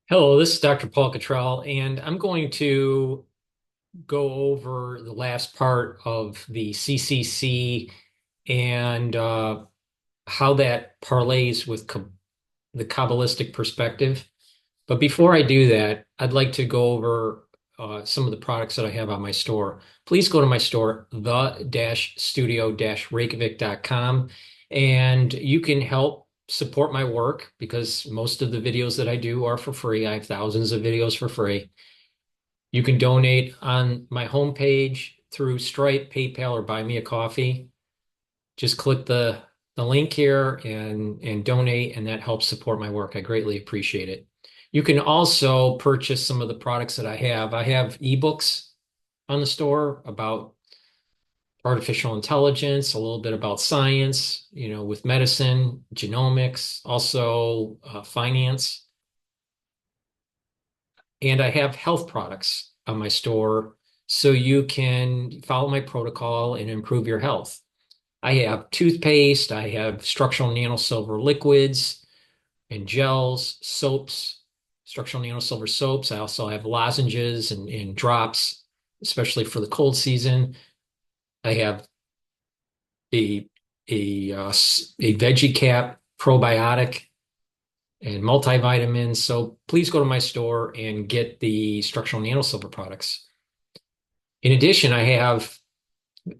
Hello, this is Dr. Paul Cottrell, and I'm going to go over the last part of the CCC and how that parlays with the Kabbalistic perspective. But before I do that, I'd like to go over some of the products that I have on my store. Please go to my store, the-studio-reykjavik.com, and you can help support my work because most of the videos that I do are for free. I have thousands of videos for free. You can donate on my homepage through Stripe, PayPal, or Buy Me a Coffee. Just click the link here and donate, and that helps support my work. I greatly appreciate it. You can also purchase some of the products that I have. I have ebooks on the store about artificial intelligence, a little bit about science, with medicine, genomics, also finance. And I have health products on my store so you can follow my protocol and improve your health. I have toothpaste, I have structural nanosilver liquids and gels, soaps, structural nanosilver soaps. I also have lozenges and drops, especially for the cold season. I have a a veggie cap probiotic and multivitamins. So please go to my store and get the structural nanosilver products. In addition, I have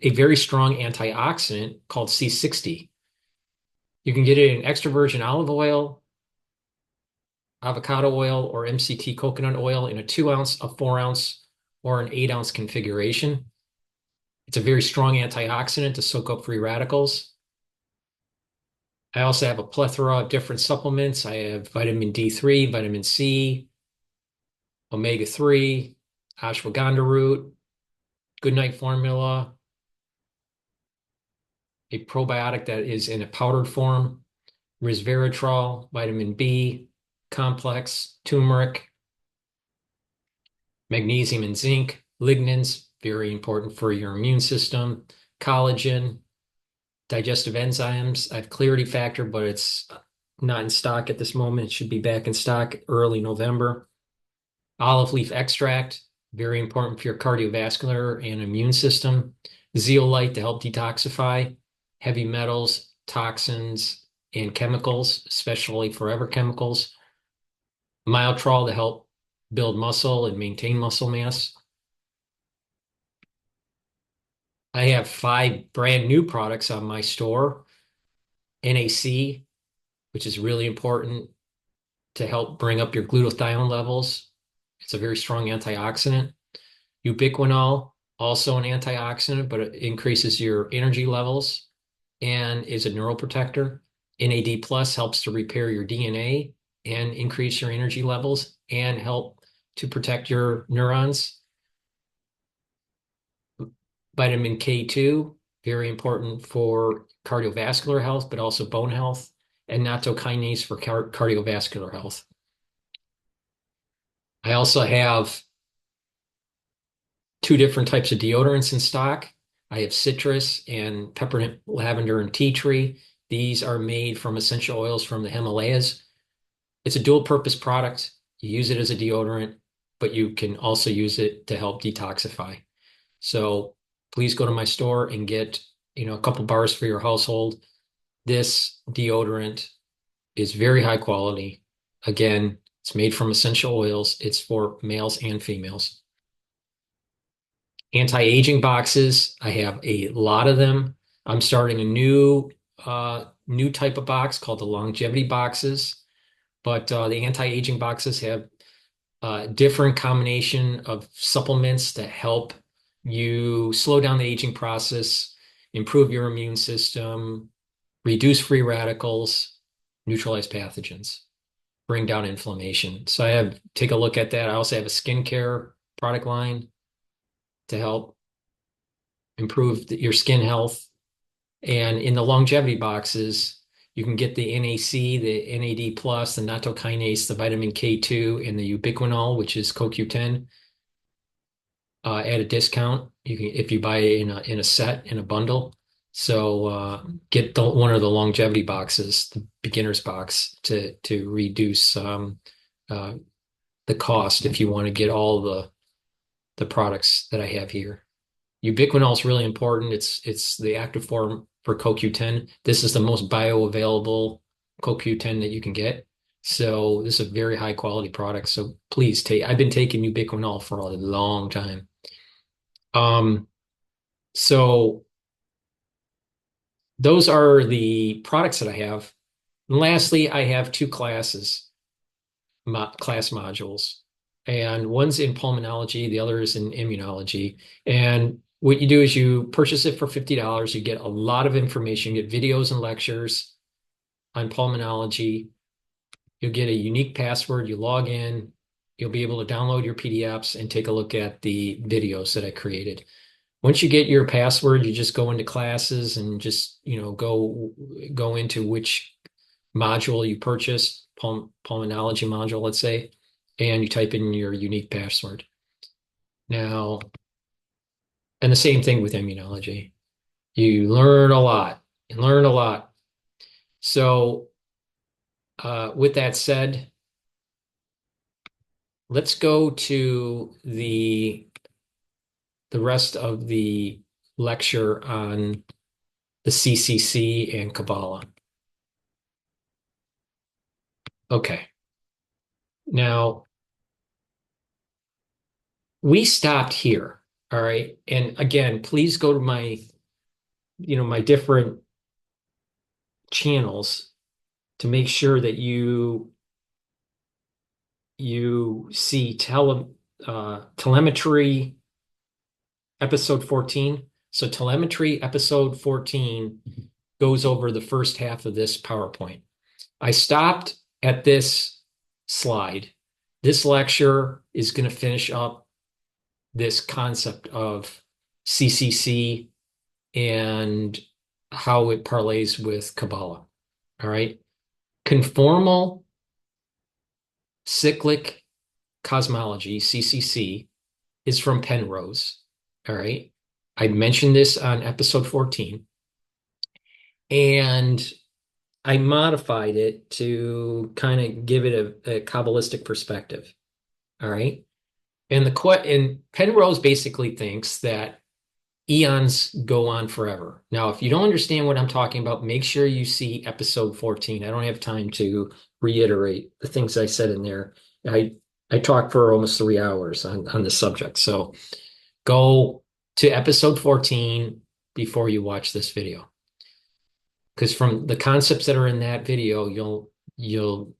a very strong antioxidant called C60. You can get it in extra virgin olive oil, avocado oil, or MCT coconut oil in a 2 ounce, a 4 ounce, or an 8 ounce configuration. It's a very strong antioxidant to soak up free radicals. I also have a plethora of different supplements. I have vitamin D3, vitamin C, omega-3, ashwagandha root, goodnight formula, a probiotic that is in a powdered form, resveratrol, vitamin B complex, turmeric, magnesium and zinc, lignans, very important for your immune system, collagen, digestive enzymes. I have Clarity Factor, but it's not in stock at this moment. It should be back in stock early November. Olive leaf extract, very important for your cardiovascular and immune system. Zeolite to help detoxify heavy metals, toxins, and chemicals, especially forever chemicals. Myotrol to help build muscle and maintain muscle mass. I have 5 brand new products on my store. NAC, which is really important to help bring up your glutathione levels. It's a very strong antioxidant. Ubiquinol, also an antioxidant, but it increases your energy levels and is a neuroprotector. NAD plus helps to repair your DNA and increase your energy levels and help to protect your neurons. Vitamin K2, very important for cardiovascular health, but also bone health, and nattokinase for cardiovascular health. I also have 2 different types of deodorants in stock. I have citrus and peppermint, lavender, and tea tree. These are made from essential oils from the Himalayas. It's a dual purpose product. You use it as a deodorant, but you can also use it to help detoxify. So please go to my store and get, a couple bars for your household. This deodorant is very high quality. Again, it's made from essential oils. It's for males and females. Anti-aging boxes, I have a lot of them. I'm starting a new type of box called the longevity boxes, but the anti-aging boxes have a different combination of supplements that help you slow down the aging process, improve your immune system, reduce free radicals, neutralize pathogens, bring down inflammation. So take a look at that. I also have a skincare product line to help improve your skin health. And in the longevity boxes, you can get the NAC, the NAD plus, the nattokinase, the vitamin K2, and the ubiquinol, which is CoQ10, at a discount. You can if you buy it in a set in a bundle. So get one of the longevity boxes, the beginner's box, to reduce the cost if you want to get all the products that I have here. Ubiquinol is really important. It's the active form for CoQ10. This is the most bioavailable CoQ10 that you can get. So this is a very high quality product. So please take. I've been taking ubiquinol for a long time. Um, so those are the products that I have. And lastly, I have two class modules, and one's in pulmonology, the other is in immunology. And what you do is you purchase it for $50. You get a lot of information, you get videos and lectures on pulmonology. You'll get a unique password. You log in, you'll be able to download your PDFs and take a look at the videos that I created. Once you get your password, you just go into classes and just, go into which module you purchased, pulmonology module, let's say, and you type in your unique password. Now, and the same thing with immunology. You learn a lot. You learn a lot. So, with that said, let's go to the rest of the lecture on the CCC and Kabbalah. Okay. Now, we stopped here. All right. And again, please go to my different channels to make sure that you see telemetry episode 14. So telemetry episode 14 goes over the first half of this PowerPoint. I stopped at this slide. This lecture is going to finish up this concept of CCC and how it parlays with Kabbalah. All right. Conformal cyclic cosmology, CCC, is from Penrose. All right. I mentioned this on episode 14, and I modified it to kind of give it a Kabbalistic perspective. All right. And Penrose basically thinks that eons go on forever. Now, if you don't understand what I'm talking about, make sure you see episode 14. I don't have time to reiterate the things I said in there. I talked for almost 3 hours on the subject. So go to episode 14 before you watch this video. Because from the concepts that are in that video, you'll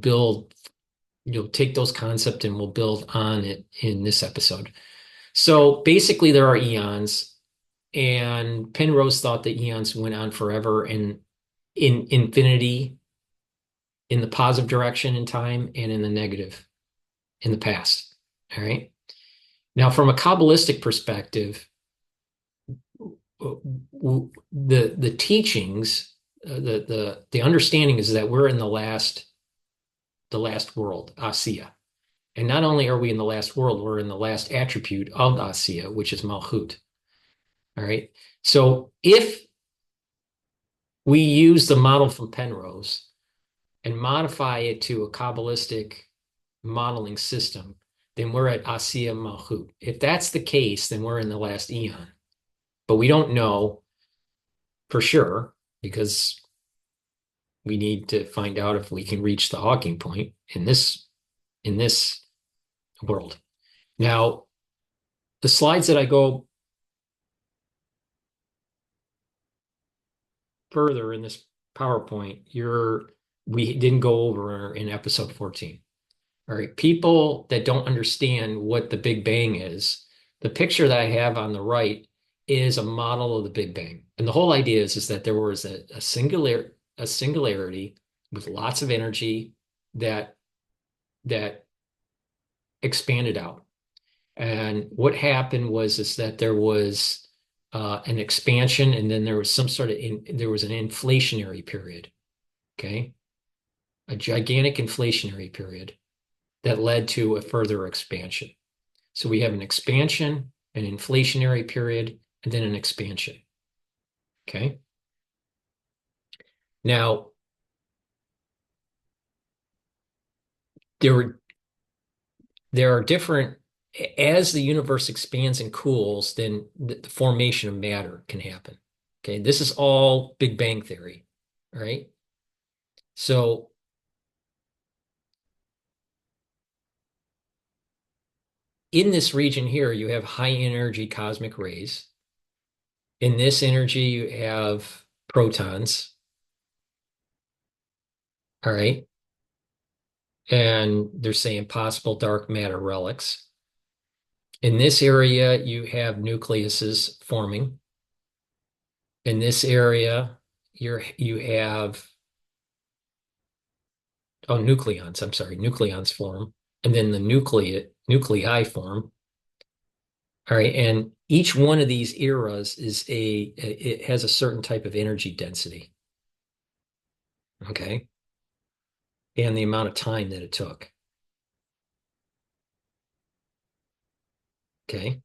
build, you'll take those concepts and we'll build on it in this episode. So basically there are eons, and Penrose thought that eons went on forever and in infinity, in the positive direction in time and in the negative in the past. All right. Now, from a Kabbalistic perspective, the teachings, the understanding is that we're in the last world, Asiya. And not only are we in the last world, we're in the last attribute of Asiya, which is Malchut. All right. So if we use the model from Penrose and modify it to a Kabbalistic modeling system, then we're at Asiya Malchut. If that's the case, then we're in the last eon. But we don't know for sure because we need to find out if we can reach the Hawking point in this world. Now, the slides that I go further in this PowerPoint, we didn't go over in episode 14. All right, people that don't understand what the Big Bang is, the picture that I have on the right is a model of the Big Bang. And the whole idea is that there was a singularity with lots of energy that expanded out. And what happened is that there was an expansion, and then there was there was an inflationary period. Okay, a gigantic inflationary period that led to a further expansion. So we have an expansion, an inflationary period, and then an expansion. Okay. Now, there were there are different, as the universe expands and cools, then the formation of matter can happen. Okay, this is all Big Bang theory, right? So in this region here, you have high energy cosmic rays. In this energy, you have protons, all right? And they're saying possible dark matter relics. In this area, you have nucleuses forming. In this area, you have nucleons. I'm sorry, nucleons form, and then the nuclei form. All right, and each one of these eras it has a certain type of energy density. Okay, and the amount of time that it took. Okay,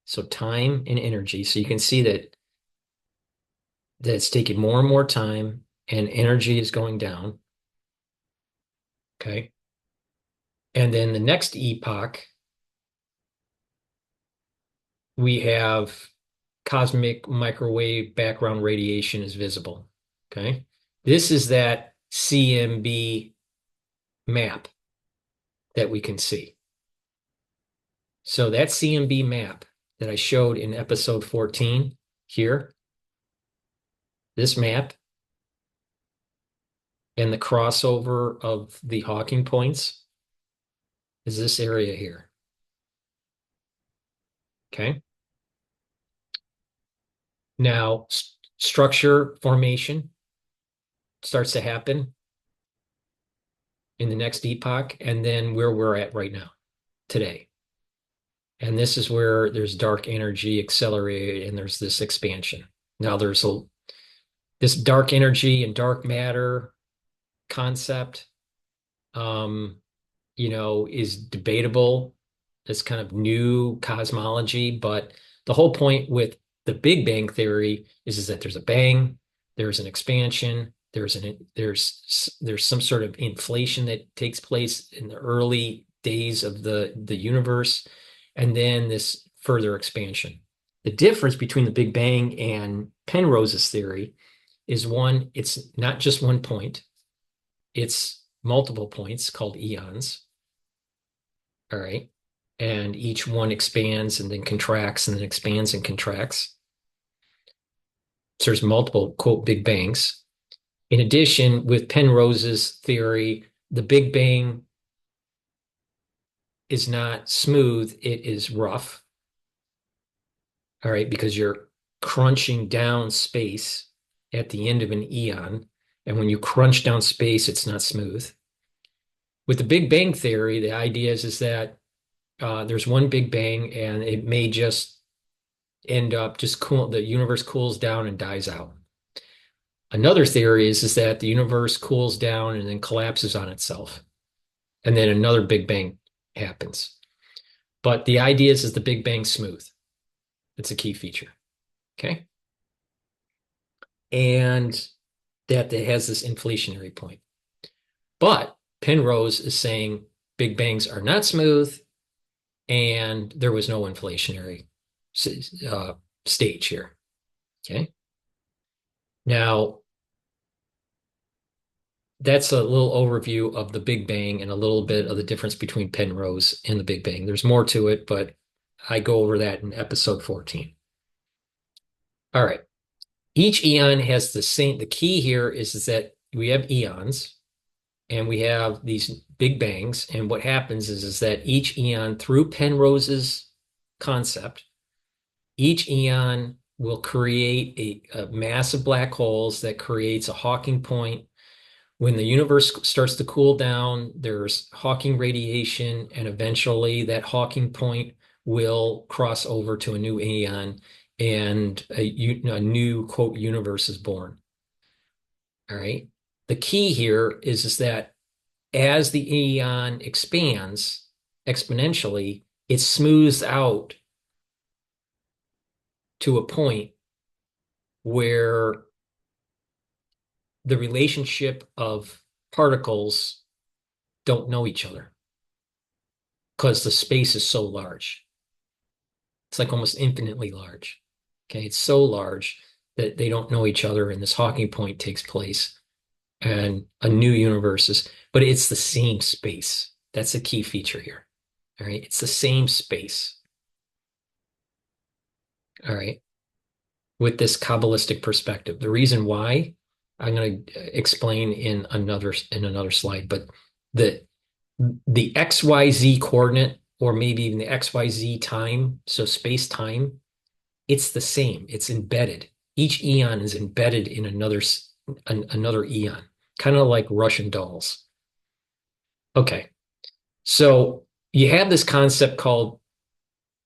so time and energy. So you can see that it's taking more and more time, and energy is going down. Okay, and then the next epoch, we have cosmic microwave background radiation is visible. Okay. This is that CMB map that we can see. So that CMB map that I showed in episode 14 here, this map and the crossover of the Hawking points is this area here. Okay. Now, structure formation starts to happen in the next epoch, and then where we're at right now, today. And this is where there's dark energy accelerated and there's this expansion. Now this dark energy and dark matter concept, um, is debatable. It's kind of new cosmology, but the whole point with the Big Bang theory is that there's a bang, there's an expansion, there's some sort of inflation that takes place in the early days of the universe, and then this further expansion. The difference between the Big Bang and Penrose's theory is one, it's not just one point, it's multiple points called eons. All right. And each one expands and then contracts and then expands and contracts. So there's multiple, quote, Big Bangs. In addition, with Penrose's theory, the Big Bang is not smooth, it is rough. All right, because you're crunching down space at the end of an eon. And when you crunch down space, it's not smooth. With the Big Bang theory, the idea is that there's one Big Bang and it may just end up just cool, the universe cools down and dies out. Another theory is that the universe cools down and then collapses on itself. And then another Big Bang happens. But the idea is the Big Bang smooth. It's a key feature. Okay. And that it has this inflationary point. But Penrose is saying Big Bangs are not smooth and there was no inflationary stage here. Okay. Now, that's a little overview of the Big Bang and a little bit of the difference between Penrose and the Big Bang. There's more to it, but I go over that in episode 14. All right. Each eon has the key here is that we have eons and we have these Big Bangs. And what happens is that each eon, through Penrose's concept, each eon will create a massive black holes that creates a Hawking point. When the universe starts to cool down, there's Hawking radiation, and eventually that Hawking point will cross over to a new aeon, and a new, quote, universe is born. All right. The key here is that as the aeon expands exponentially, it smooths out to a point where the relationship of particles don't know each other. because the space is so large. It's like almost infinitely large. Okay, it's so large that they don't know each other, and this Hawking point takes place, and a new universe is, but it's the same space. That's the key feature here. All right, it's the same space. All right, with this Kabbalistic perspective. The reason why I'm going to explain in another slide, but the the XYZ coordinate, or maybe even the XYZ time, so space time, it's the same. It's embedded. Each eon is embedded in another eon, kind of like Russian dolls. Okay, so you have this concept called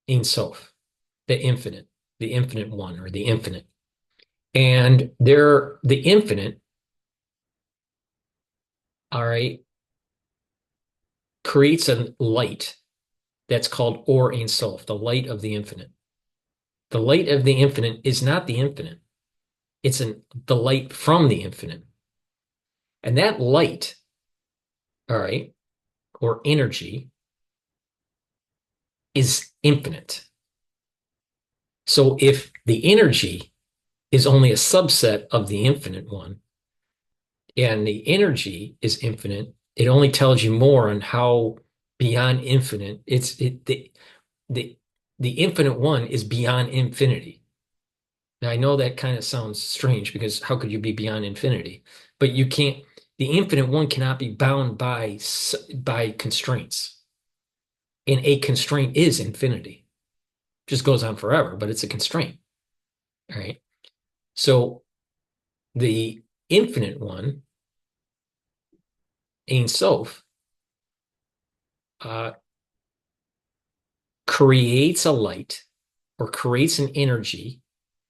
Ein Sof, the infinite one, or the infinite. And the infinite, all right, creates a light that's called Or Ein Sof, the light of the infinite. The light of the infinite is not the infinite. It's the light from the infinite. And that light, all right, or energy, is infinite. So if the energy is only a subset of the infinite one, and the energy is infinite, it only tells you more on how beyond infinite the the infinite one is beyond infinity. Now I know that kind of sounds strange, because how could you be beyond infinity? But you can't. The infinite one cannot be bound by constraints, and a constraint is infinity. It just goes on forever, but it's a constraint. All right. So the infinite one, Ein Sof, uh, creates a light, or creates an energy,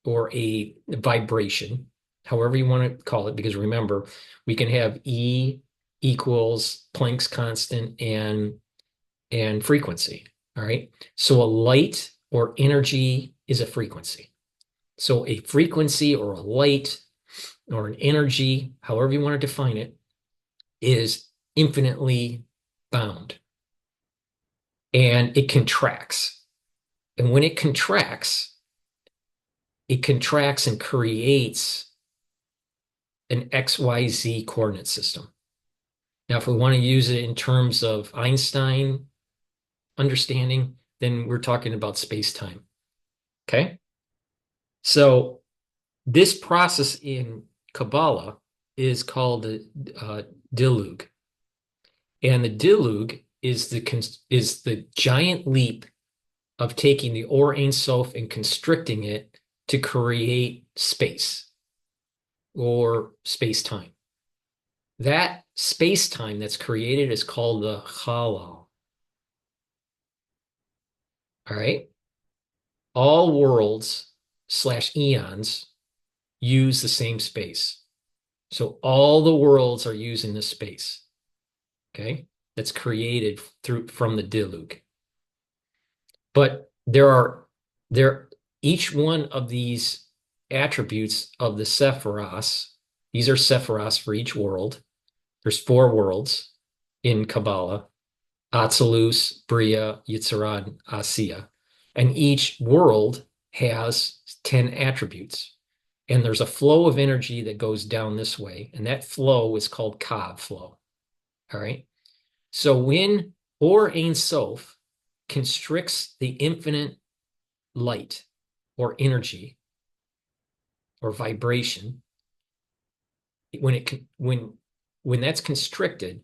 or a vibration, however you want to call it, because remember, we can have E equals Planck's constant and frequency. All right. So a light or energy is a frequency. So a frequency or a light or an energy, however you want to define it, is infinitely bound, and it contracts. And when it contracts and creates an XYZ coordinate system. Now, if we want to use it in terms of Einstein understanding, then we're talking about space-time. Okay? So this process in Kabbalah is called the Diluc. And the Diluc is the giant leap of taking the Or Ein Sof and constricting it to create space, or space-time. That space-time that's created is called the Halal. All right. All worlds / eons use the same space. So all the worlds are using this space. Okay. That's created from the Diluc. But there each one of these attributes of the Sephiros, these are Sephiros for each world. There's 4 worlds in Kabbalah: Atzilus, Bria, Yitzhak, and Asiya. And each world has 10 attributes. And there's a flow of energy that goes down this way. And that flow is called Kav flow. All right. So when Or Ein Sof constricts the infinite light, or energy, or vibration, when that's constricted,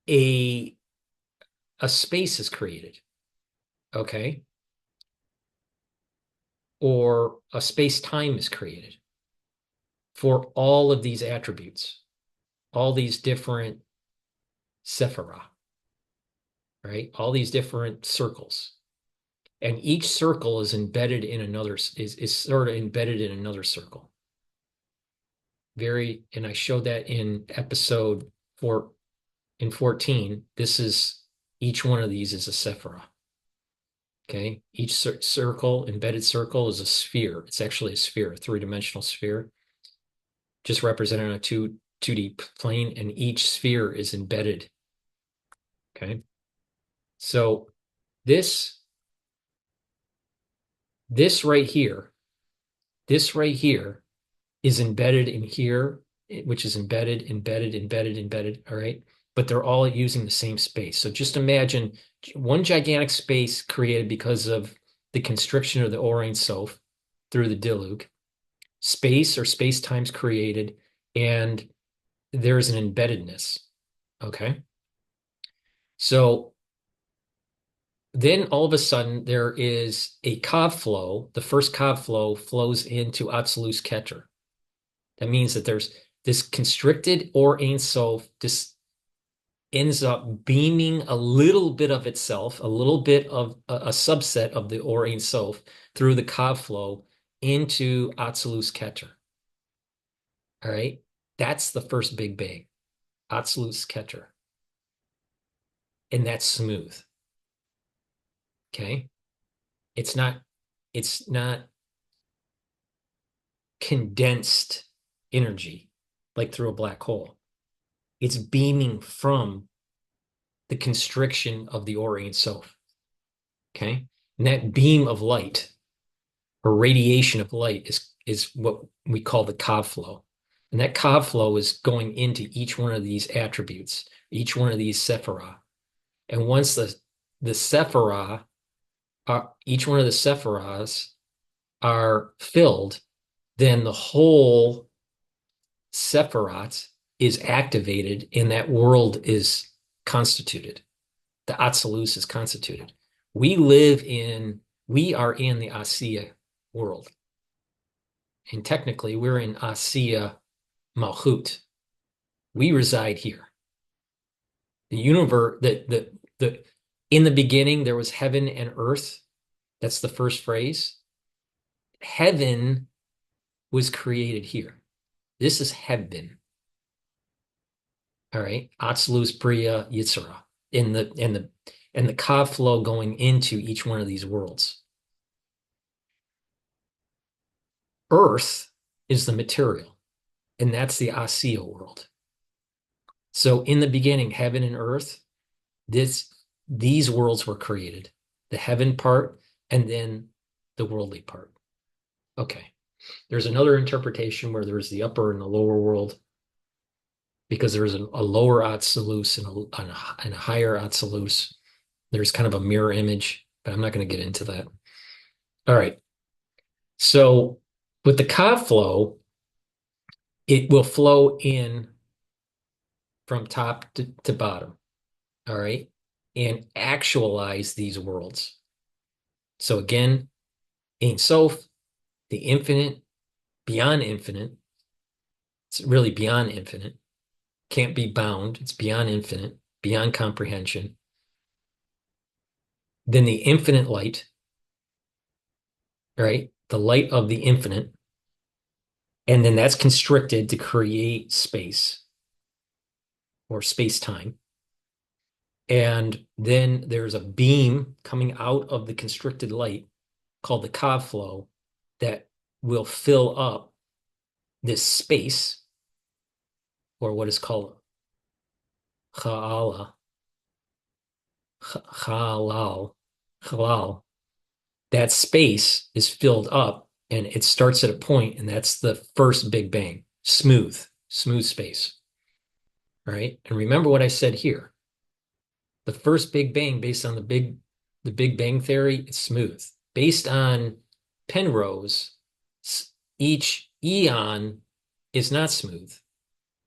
a space is created. Okay. Or a space-time is created for all of these attributes, all these different sephira, right? All these different circles. And each circle is embedded in another, is sort of embedded in another circle. And I showed that in episode 14. This is, each one of these is a sephira. Okay. Each circle, embedded circle, is a sphere. It's actually a sphere, a 3-dimensional sphere, just represented on a 2D plane, and each sphere is embedded. Okay. So this this right here, this right here is embedded in here, which is embedded, all right? But they're all using the same space. So just imagine one gigantic space created because of the constriction of the Or Ein Sof through the Diluc. Space or space times created, and there's an embeddedness. Okay. So then all of a sudden there is a Kav flow. The first Kav flow flows into Atzilus Keter. That means that there's this constricted Or Ein Sof. This ends up beaming a little bit of itself, a little bit of a subset of the Or Ein Sof through the Kav flow into Atzilus Keter. All right. That's the first Big Bang, Atzilus Keter. And that's smooth. Okay. It's not condensed energy like through a black hole. It's beaming from the constriction of the Or Ein Sof. Okay. And that beam of light or radiation of light is what we call the Kav flow. And that Kav flow is going into each one of these attributes, each one of these sephirah. And once the sephirah, each one of the sephirahs are filled, then the whole Sephiroth is activated and that world is constituted. The Atzilus is constituted. We are in the Asiya world. And technically, we're in Asiya Malchut. We reside here. The universe, in the beginning, there was heaven and earth. That's the first phrase. Heaven was created here. This is heaven. All right. Atzilus Bria Yitzhara. And the Kav flow going into each one of these worlds. Earth is the material, and that's the Asiya world. So in the beginning, heaven and earth, these worlds were created. The heaven part and then the worldly part. Okay. There's another interpretation where there's the upper and the lower world, because there's a lower Atzilus and a higher Atzilus. There's kind of a mirror image, but I'm not going to get into that. All right. So with the Kav flow, it will flow in from top to bottom. All right. And actualize these worlds. So again, Ein Sof, the infinite, beyond infinite. It's really beyond infinite. Can't be bound. It's beyond infinite, beyond comprehension. Then the infinite light, right? The light of the infinite. And then that's constricted to create space or space-time. And then there's a beam coming out of the constricted light called the Kav flow that will fill up this space, or what is called Chalal. That space is filled up and it starts at a point, and that's the first Big Bang. Smooth space. Right? And remember what I said here. The first Big Bang, based on the Big Bang theory, it's smooth. Based on Penrose, each eon is not smooth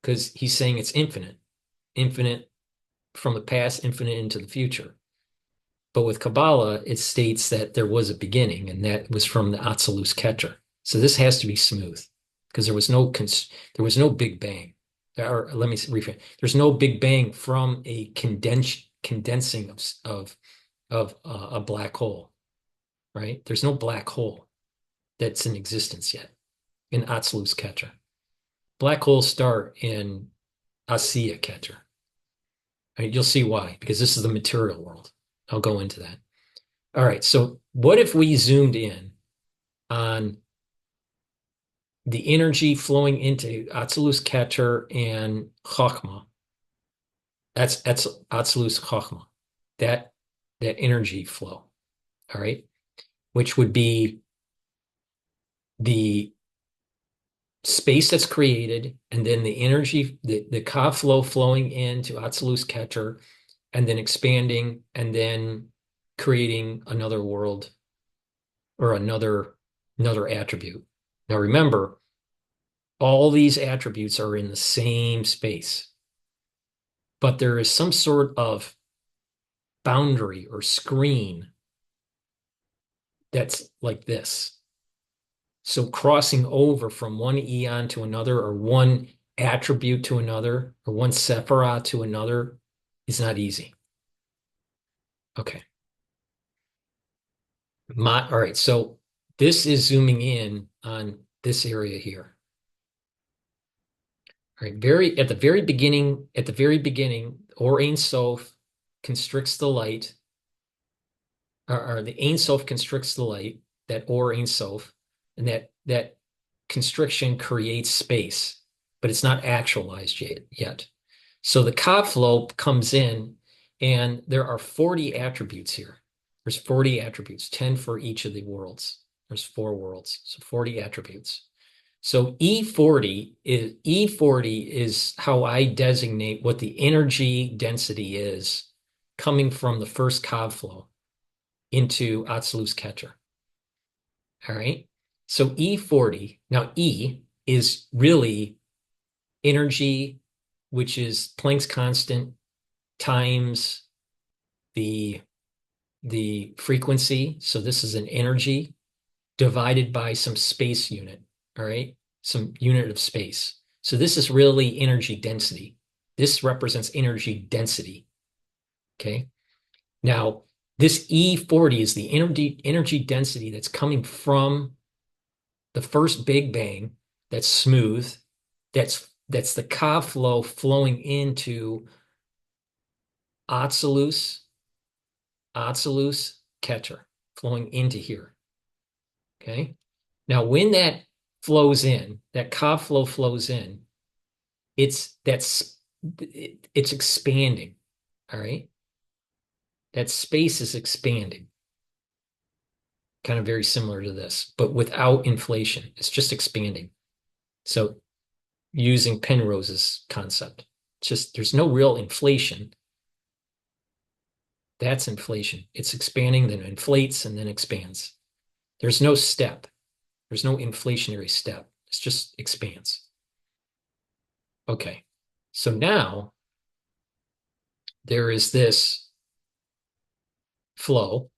because he's saying it's infinite from the past, infinite into the future. But with Kabbalah, it states that there was a beginning, and that was from the Atzilus Keter. So this has to be smooth because there was no Big Bang. Or let me rephrase. There's no Big Bang from a condensing of a black hole, right? There's no black hole that's in existence yet in Atzilus Keter. Black holes start in Asiya Keter. Right? You'll see why, because this is the material world. I'll go into that. All right. So what if we zoomed in on the energy flowing into Atzilus Keter and Chokhmah? That's Atzilus Chokhmah. That that energy flow, all right, which would be the space that's created, and then the energy, the Ka flow flowing into Atzilus GETTR, and then expanding, and then creating another world or another attribute. Now remember, all these attributes are in the same space, but there is some sort of boundary or screen that's like this. So crossing over from one eon to another, or one attribute to another, or one sephira to another is not easy. Okay. All right, so this is zooming in on this area here. All right, at the very beginning, or Ein Sof constricts the light, or the Ein Sof constricts the light, that or Ein Sof, and that constriction creates space, but it's not actualized yet. So the Ka flow comes in, and there are 40 attributes here. There's 40 attributes, 10 for each of the worlds. There's 4 worlds, so 40 attributes. So E40 is how I designate what the energy density is coming from the first Ka flow into Atzilus GETTR. All right. So E40, now E is really energy, which is Planck's constant times the frequency. So this is an energy divided by some space unit. All right. Some unit of space. So this is really energy density. This represents energy density. Okay. Now, this E40 is the energy density that's coming from the first Big Bang, that's smooth, that's the Ka flow flowing into Atzilus GETTR, flowing into here. Okay. Now, when that flows in, that Ka flow flows in, it's expanding. All right. That space is expanding. Kind of very similar to this, but without inflation. It's just expanding. So using Penrose's concept, just there's no real inflation. That's inflation. It's expanding, then inflates, and then expands. There's no step. There's no inflationary step. It's just expands. Okay. So now there is this flow,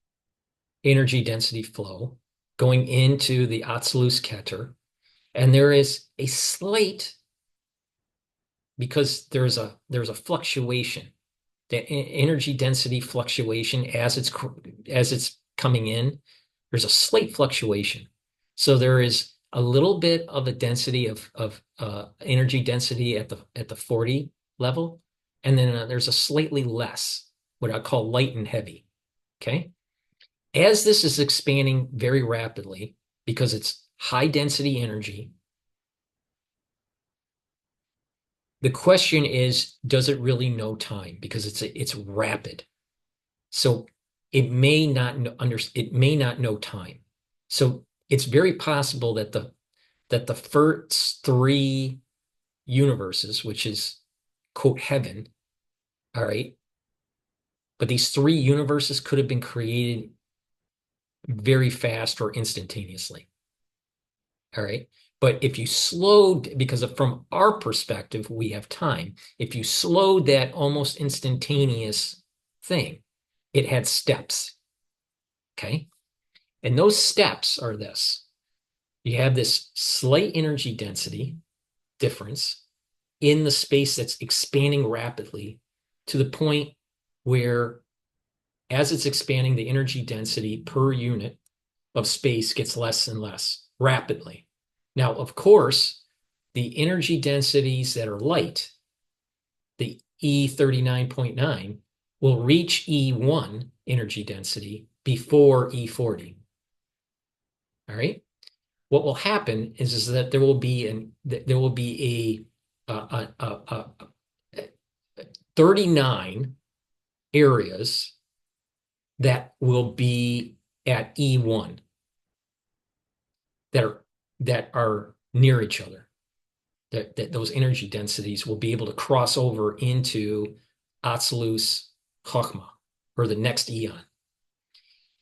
energy density flow, going into the Atzilus GETTR, and there is a slight, because there's a fluctuation, the energy density fluctuation as it's coming in. There's a slight fluctuation. So there is a little bit of a density of energy density at the 40 level, and then there's a slightly less, what I call light and heavy. Okay. As this is expanding very rapidly, because it's high density energy, the question is, does it really know time? Because it's rapid. So it may not know time. So it's very possible that the first 3 universes, which is quote heaven, all right, but these 3 universes could have been created very fast or instantaneously. All right. But if you slowed, because from our perspective, we have time. If you slowed that almost instantaneous thing, it had steps. Okay. And those steps are this. You have this slight energy density difference in the space that's expanding rapidly, to the point where, as it's expanding, the energy density per unit of space gets less and less rapidly. Now, of course, the energy densities that are light, the E39.9, will reach E1 energy density before E40. All right. What will happen is that there will be a 39 areas that will be at E1 that are near each other. That those energy densities will be able to cross over into Atzilus Chachma, or the next eon.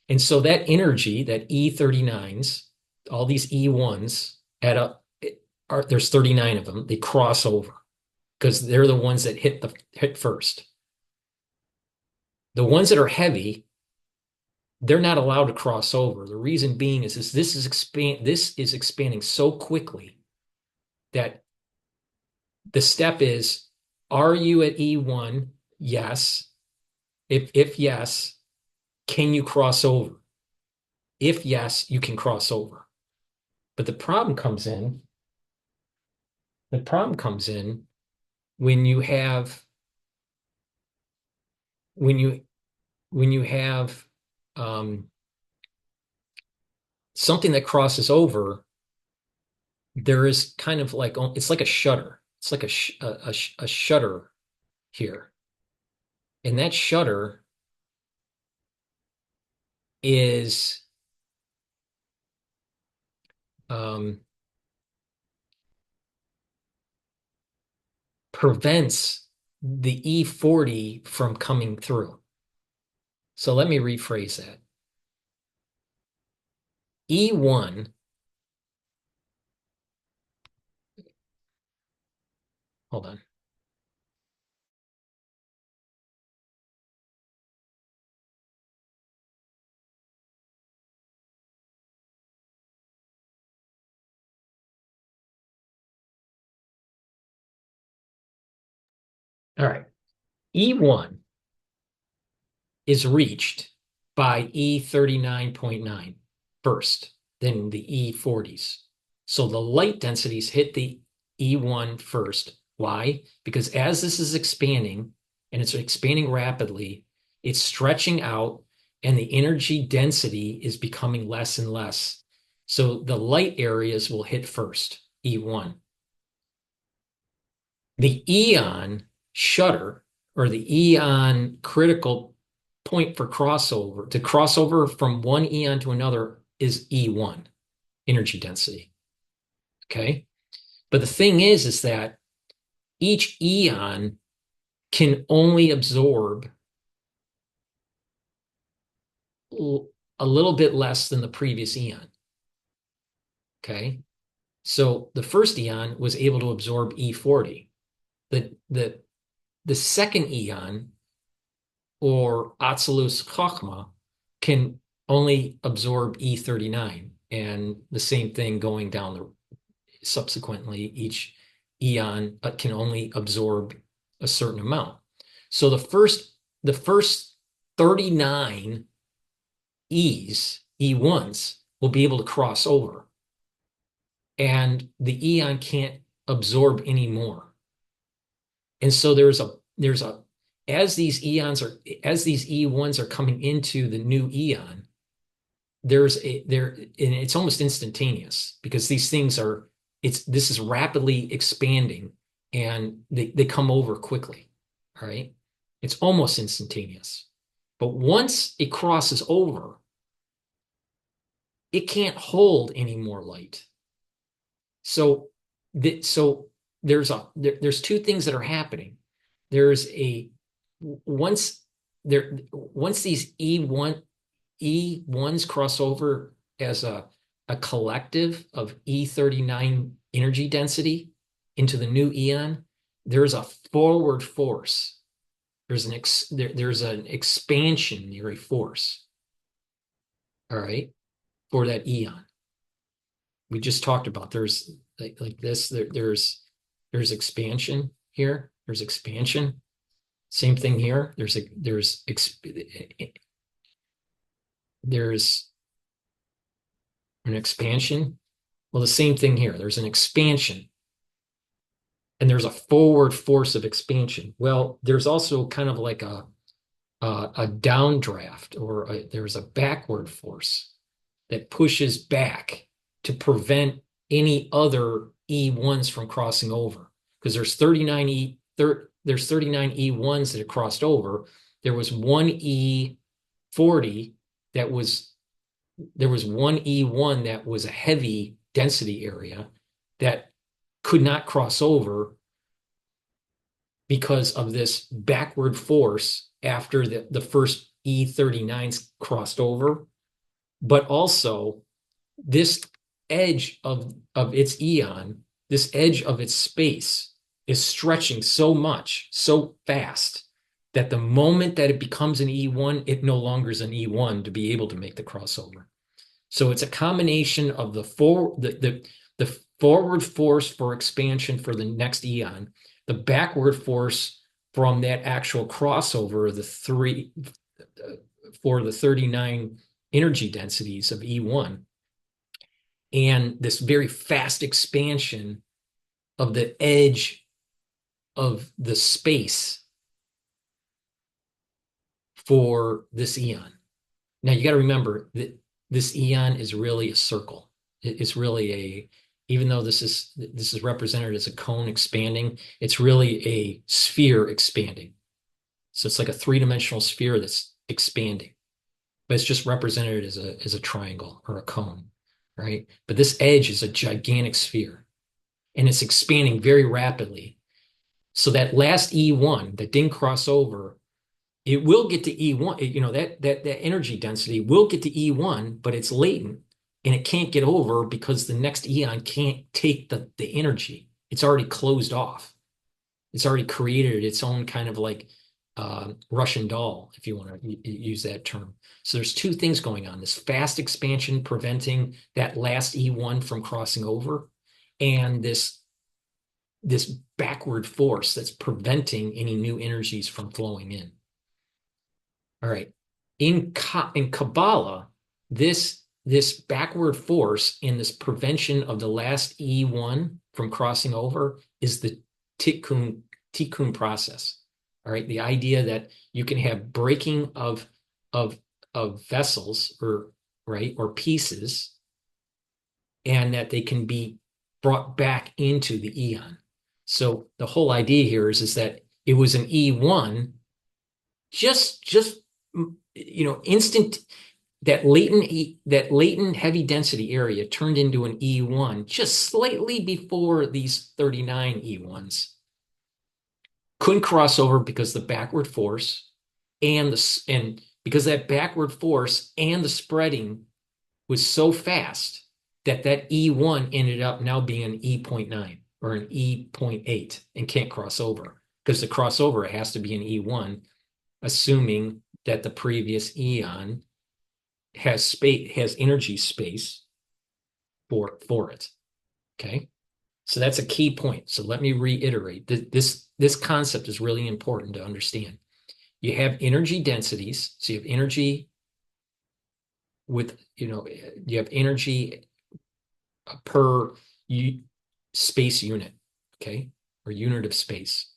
And so that energy, that E39s, all these E1s add up, there's 39 of them, they cross over because they're the ones that hit first. The ones that are heavy, they're not allowed to cross over. The reason being is this is expanding so quickly that the step is, are you at E1? Yes. If yes, can you cross over? If yes, you can cross over. But the problem comes in when you have when you when you have something that crosses over. There is kind of like, it's like a shutter. It's like a shutter here, and that shutter is prevents the E40 from coming through. So let me rephrase that. E1, hold on. All right. E1 is reached by E39.9 first, then the E40s. So the light densities hit the E1 first. Why? Because as this is expanding, and it's expanding rapidly, it's stretching out, and the energy density is becoming less and less. So the light areas will hit first, E1. The eon shutter, or the eon critical point for crossover, to cross over from one eon to another, is E1, energy density. Okay. But the thing is that each eon can only absorb a little bit less than the previous eon. Okay. So the first eon was able to absorb E40. The second eon, or Atzilus Chachma, can only absorb E39, and the same thing going down the subsequently, each eon can only absorb a certain amount. So the first 39 E1s will be able to cross over, and the eon can't absorb any more. And so there's a as these E1s are coming into the new eon, and it's almost instantaneous, because these things this is rapidly expanding, and they come over quickly. All right. It's almost instantaneous. But once it crosses over, it can't hold any more light. So there's two things that are happening. There's a once once these E1s cross over as a collective of E39 energy density into the new eon, there's a forward force. There's an expansionary force. All right, for that eon. We just talked about, there's like this, there's expansion here. There's expansion. Same thing here. There's an expansion. Well, the same thing here. There's an expansion, and there's a forward force of expansion. Well, there's also kind of like a downdraft, or there's a backward force that pushes back to prevent any other E1s from crossing over, because there's 39 E1s that have crossed over. There was one 40 that was, there was one E1 that was a heavy density area that could not cross over because of this backward force after the first E39s crossed over, but also this edge of its eon, this edge of its space is stretching so much, so fast, that the moment that it becomes an E1, it no longer is an E1 to be able to make the crossover. So it's a combination of the forward force for expansion for the next eon, the backward force from that actual crossover, the three for the 39 energy densities of E1, and this very fast expansion of the edge of the space for this eon. Now you got to remember that this eon is really a circle. It's really a, even though this is represented as a cone expanding, it's really a sphere expanding. So it's like a three-dimensional sphere that's expanding, but it's just represented as a triangle or a cone, right? But this edge is a gigantic sphere, and it's expanding very rapidly. So that last E1 that didn't cross over, it will get to E1, that energy density will get to E1, but it's latent and it can't get over because the next eon can't take the energy. It's already closed off. It's already created its own kind of like Russian doll, if you want to use that term. So there's two things going on: this fast expansion preventing that last E1 from crossing over, and this backward force that's preventing any new energies from flowing in. All right. In Kabbalah, this backward force and this prevention of the last E1 from crossing over is the tikkun process. All right. The idea that you can have breaking of vessels or pieces, and that they can be brought back into the eon. So the whole idea here is that it was an E1, just instant, that latent heavy density area turned into an E1 just slightly before these 39 E1s. Couldn't cross over because the backward force and because that backward force and the spreading was so fast that E1 ended up now being an E.9 or an E.8 and can't cross over, because to cross over it has to be an E1, assuming that the previous eon has energy space for it. Okay, so that's a key point. So let me reiterate this concept is really important to understand. You have energy densities, so you have energy you have energy per space unit, okay, or unit of space.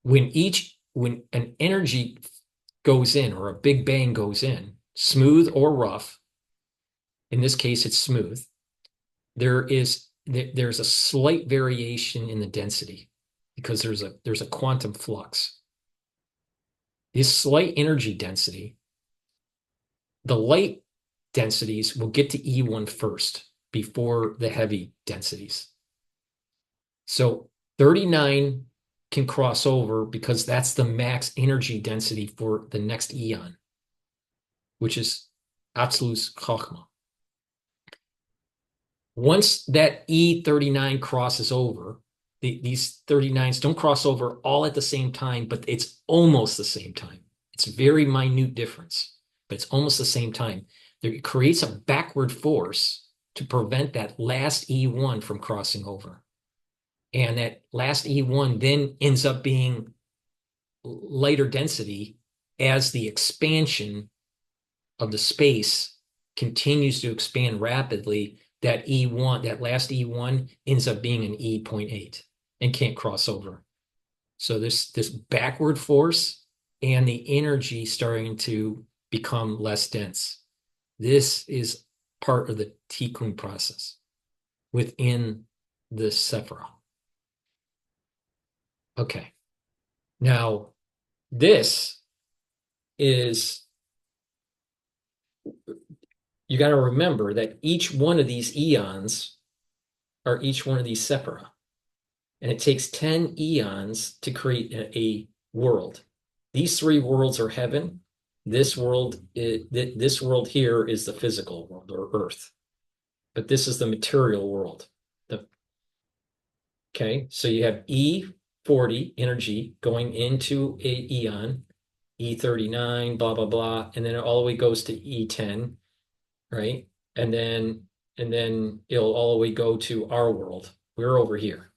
When an energy goes in, or a big bang goes in, smooth or rough, in this case it's smooth, there's a slight variation in the density because there's a quantum flux. This slight energy density, the light densities will get to E1 first before the heavy densities. So 39 can cross over because that's the max energy density for the next eon, which is absolute Chochmah. Once that E39 crosses over, these 39s don't cross over all at the same time, but it's almost the same time. It's a very minute difference, but it's almost the same time. It creates a backward force to prevent that last E1 from crossing over. And that last E1 then ends up being lighter density as the expansion of the space continues to expand rapidly. That E1, that last E1 ends up being an E.8 and can't cross over. So this backward force and the energy starting to become less dense. This is part of the tikkun process within the Sephirah. Okay. Now, this is you got to remember that each one of these eons are each one of these separa. And it takes 10 eons to create a world. These three worlds are heaven. This world here is the physical world or earth, but this is the material world. Okay, so you have E40 energy going into a eon, E39, blah, blah, blah, and then it all the way goes to E10, right? And then it'll all the way go to our world. We're over here,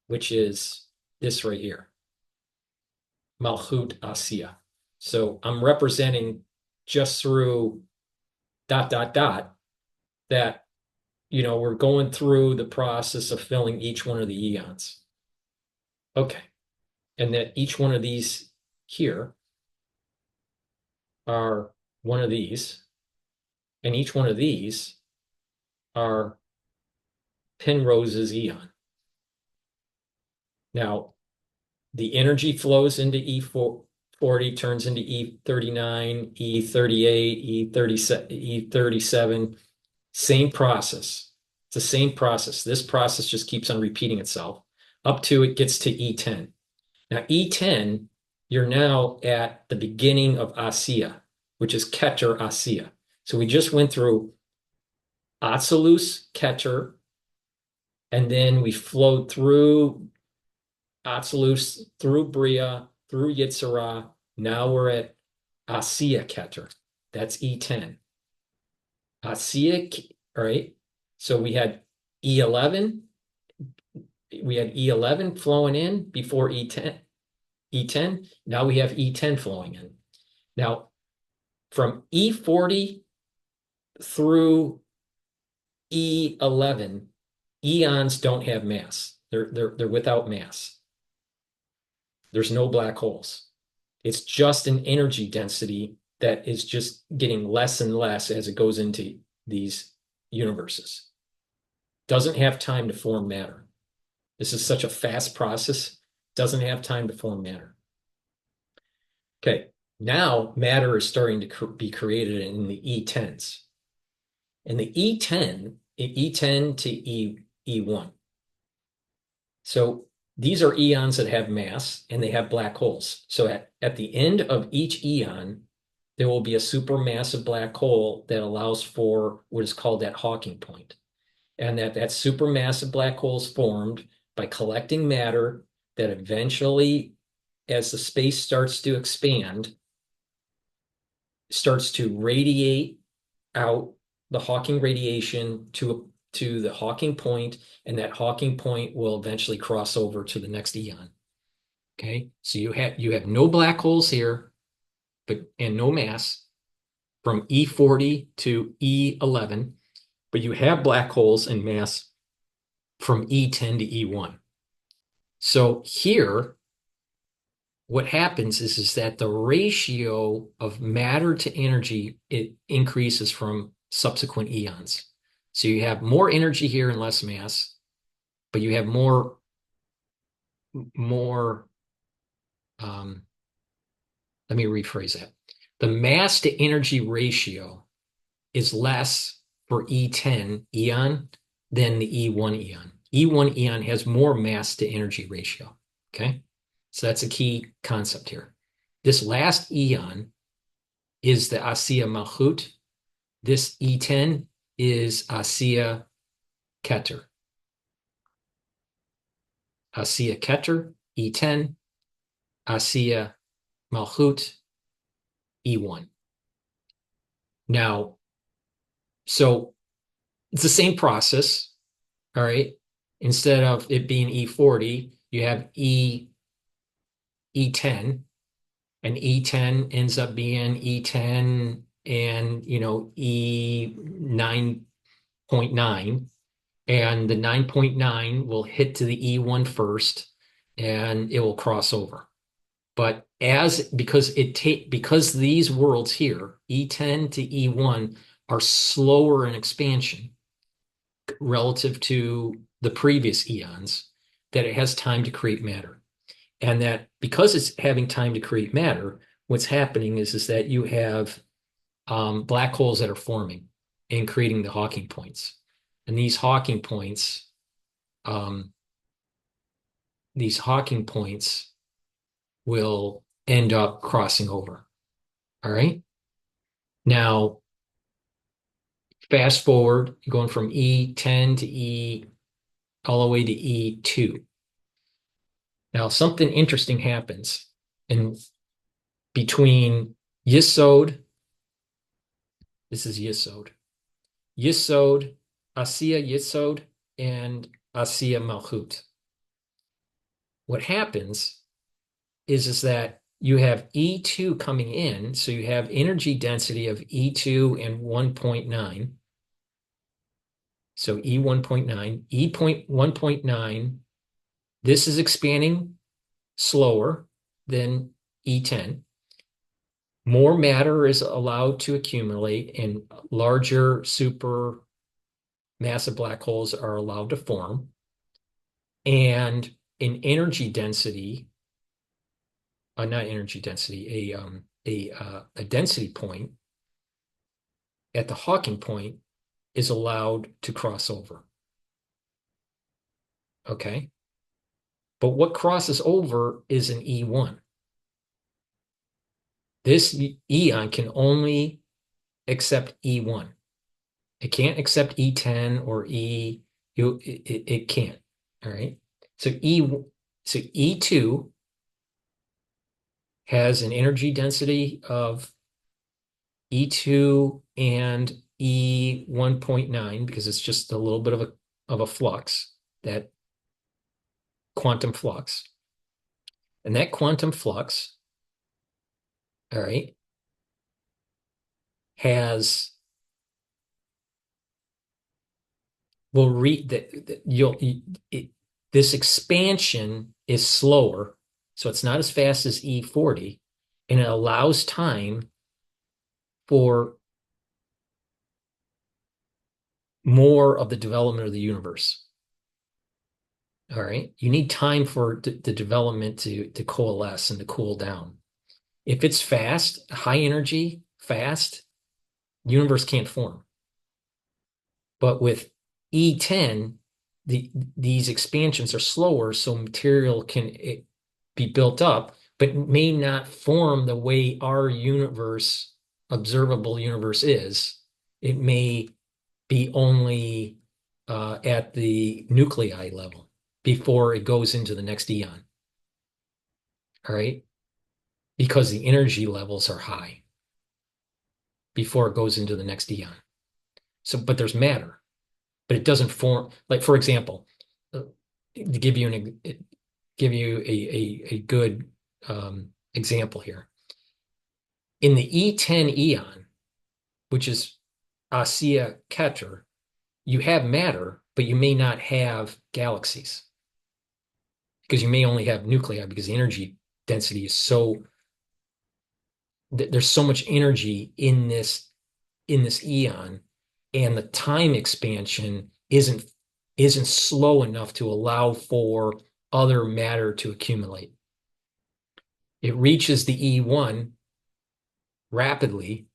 which is this right here, Malchut Asiya. So I'm representing just through dot, dot, dot that, we're going through the process of filling each one of the eons. Okay. And that each one of these here are one of these, and each one of these are Penrose's eon. Now, the energy flows into E40, turns into E39, E38, E37, same process. It's the same process. This process just keeps on repeating itself up to it gets to E10. Now, E10, you're now at the beginning of Asiya, which is GETTR Asiya. So we just went through Atzilus, GETTR, and then we flowed through Atzilus, through Bria, through Yitzhara. Now we're at Asiya GETTR. That's E10. Asiya, all right? So we had E11. We had E11 flowing in before E10. E10. Now we have E10 flowing in. Now, from E40 through E11, eons don't have mass. They're without mass. There's no black holes. It's just an energy density that is just getting less and less as it goes into these universes. Doesn't have time to form matter. This is such a fast process, doesn't have time to form matter. Okay, now matter is starting to be created in the E10s. And the E10 to E1. So these are eons that have mass and they have black holes. So at the end of each eon, there will be a supermassive black hole that allows for what is called that Hawking point. And that supermassive black hole is formed by collecting matter that eventually, as the space starts to expand, starts to radiate out the Hawking radiation to the Hawking point, and that Hawking point will eventually cross over to the next eon. Okay, so you have no black holes here, and no mass from E40 to E11, but you have black holes and mass from E10 to E1. So here, what happens is that the ratio of matter to energy, it increases from subsequent eons. So you have more energy here and less mass, but you have more let me rephrase that. The mass to energy ratio is less for E10 eon than the E1 eon. E1 eon has more mass to energy ratio. Okay. So that's a key concept here. This last eon is the Asiya Malchut. This E10 is Asiya GETTR. Asiya GETTR, E10, Asiya Malchut, E1. Now, so it's the same process, all right? Instead of it being E40, you have E10, and E10 ends up being E10 and E9.9, and the 9.9 will hit to the E1 first, and it will cross over. But because these worlds here, E10 to E1, are slower in expansion relative to the previous eons, that it has time to create matter. And that because it's having time to create matter, what's happening is that you have black holes that are forming and creating the Hawking points. And um, these Hawking points will end up crossing over. All right. Now, fast forward, going from E10 to E all the way to E2. Now, something interesting happens in between Yesod, this is Yesod, Asiya Yesod, and Asiya Malchut. What happens is that you have E2 coming in, so you have energy density of E2 and 1.9. So E1.9, E.1.9, this is expanding slower than E10. More matter is allowed to accumulate and larger super massive black holes are allowed to form. And an energy density, not energy density, a density point at the Hawking point is allowed to cross over. Okay. But what crosses over is an E1. This eon can only accept E1. It can't accept E10 or it can't. All right. So E2 has an energy density of E2 and E1.9 because it's just a little bit of a flux, that quantum flux. And that quantum flux, all right, has will read that this expansion is slower, so it's not as fast as E40, and it allows time for more of the development of the universe. All right. You need time for the development to coalesce and to cool down. If it's fast, high energy, fast, universe can't form. But with E10, these expansions are slower, so material can be built up, but may not form the way our universe, observable universe is. It may be only at the nuclei level before it goes into the next eon. All right. Because the energy levels are high before it goes into the next eon. So, but there's matter, but it doesn't form. Like, for example, to give you a good example here. In the E10 eon, which is Asiya GETTR, you have matter, but you may not have galaxies because you may only have nuclei because the energy density is so there's so much energy in this eon, and the time expansion isn't slow enough to allow for other matter to accumulate. It reaches the E1 rapidly,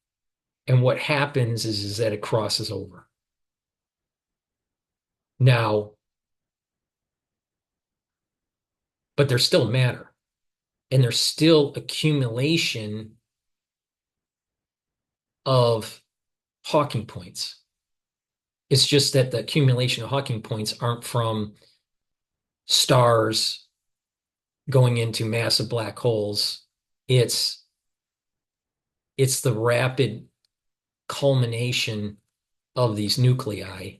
and what happens is that it crosses over. Now, but there's still matter, and there's still accumulation of Hawking points. It's just that the accumulation of Hawking points aren't from stars going into massive black holes. It's the rapid culmination of these nuclei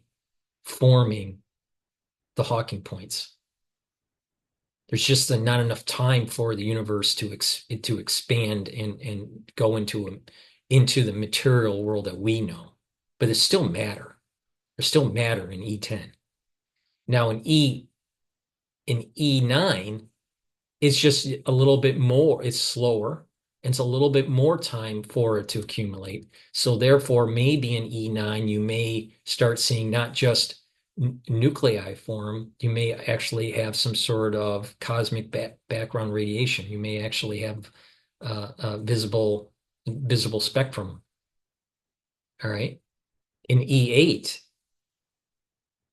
forming the Hawking points. There's just not enough time for the universe to expand and go into the material world that we know. But it's still matter. There's still matter in E10. Now in E9, it's just a little bit more, it's slower. It's a little bit more time for it to accumulate. So therefore, maybe in E9, you may start seeing not just nuclei form, you may actually have some sort of cosmic background radiation. You may actually have visible spectrum All right. In E8,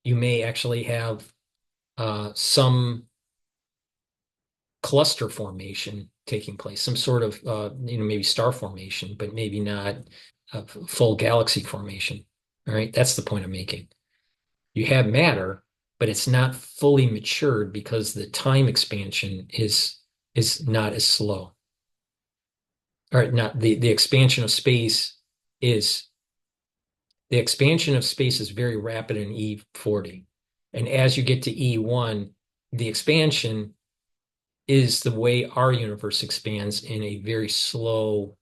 you may actually have some cluster formation taking place, some sort of maybe star formation, but maybe not a full galaxy formation. All right, that's the point I'm making. You have matter, but it's not fully matured because the time expansion is not as slow. All right, not the expansion of space is the expansion of space is very rapid in E40. And as you get to E1, the expansion is the way our universe expands in a very slow,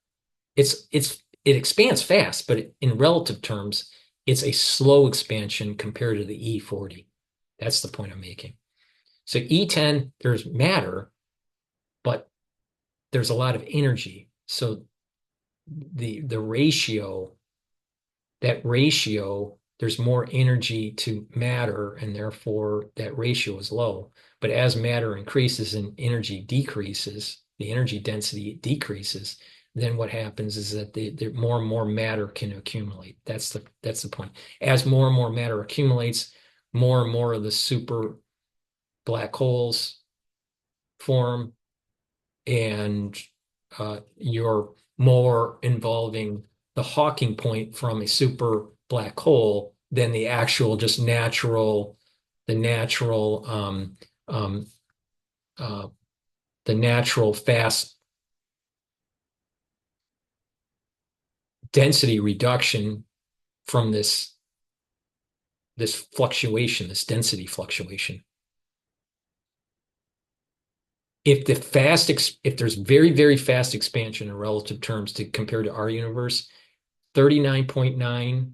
it expands fast, but in relative terms, it's a slow expansion compared to the E40. That's the point I'm making. So E10, there's matter, but there's a lot of energy. So the ratio, that ratio, there's more energy to matter, and therefore that ratio is low. But as matter increases and energy decreases, the energy density decreases, then what happens is that the more and more matter can accumulate. That's the point. As more and more matter accumulates, more and more of the super black holes form, and you're more involving the Hawking point from a super black hole than the actual just the natural um, uh, the natural fast density reduction from this fluctuation, this density fluctuation. If there's very, very fast expansion in relative terms to compare to our universe, 39.9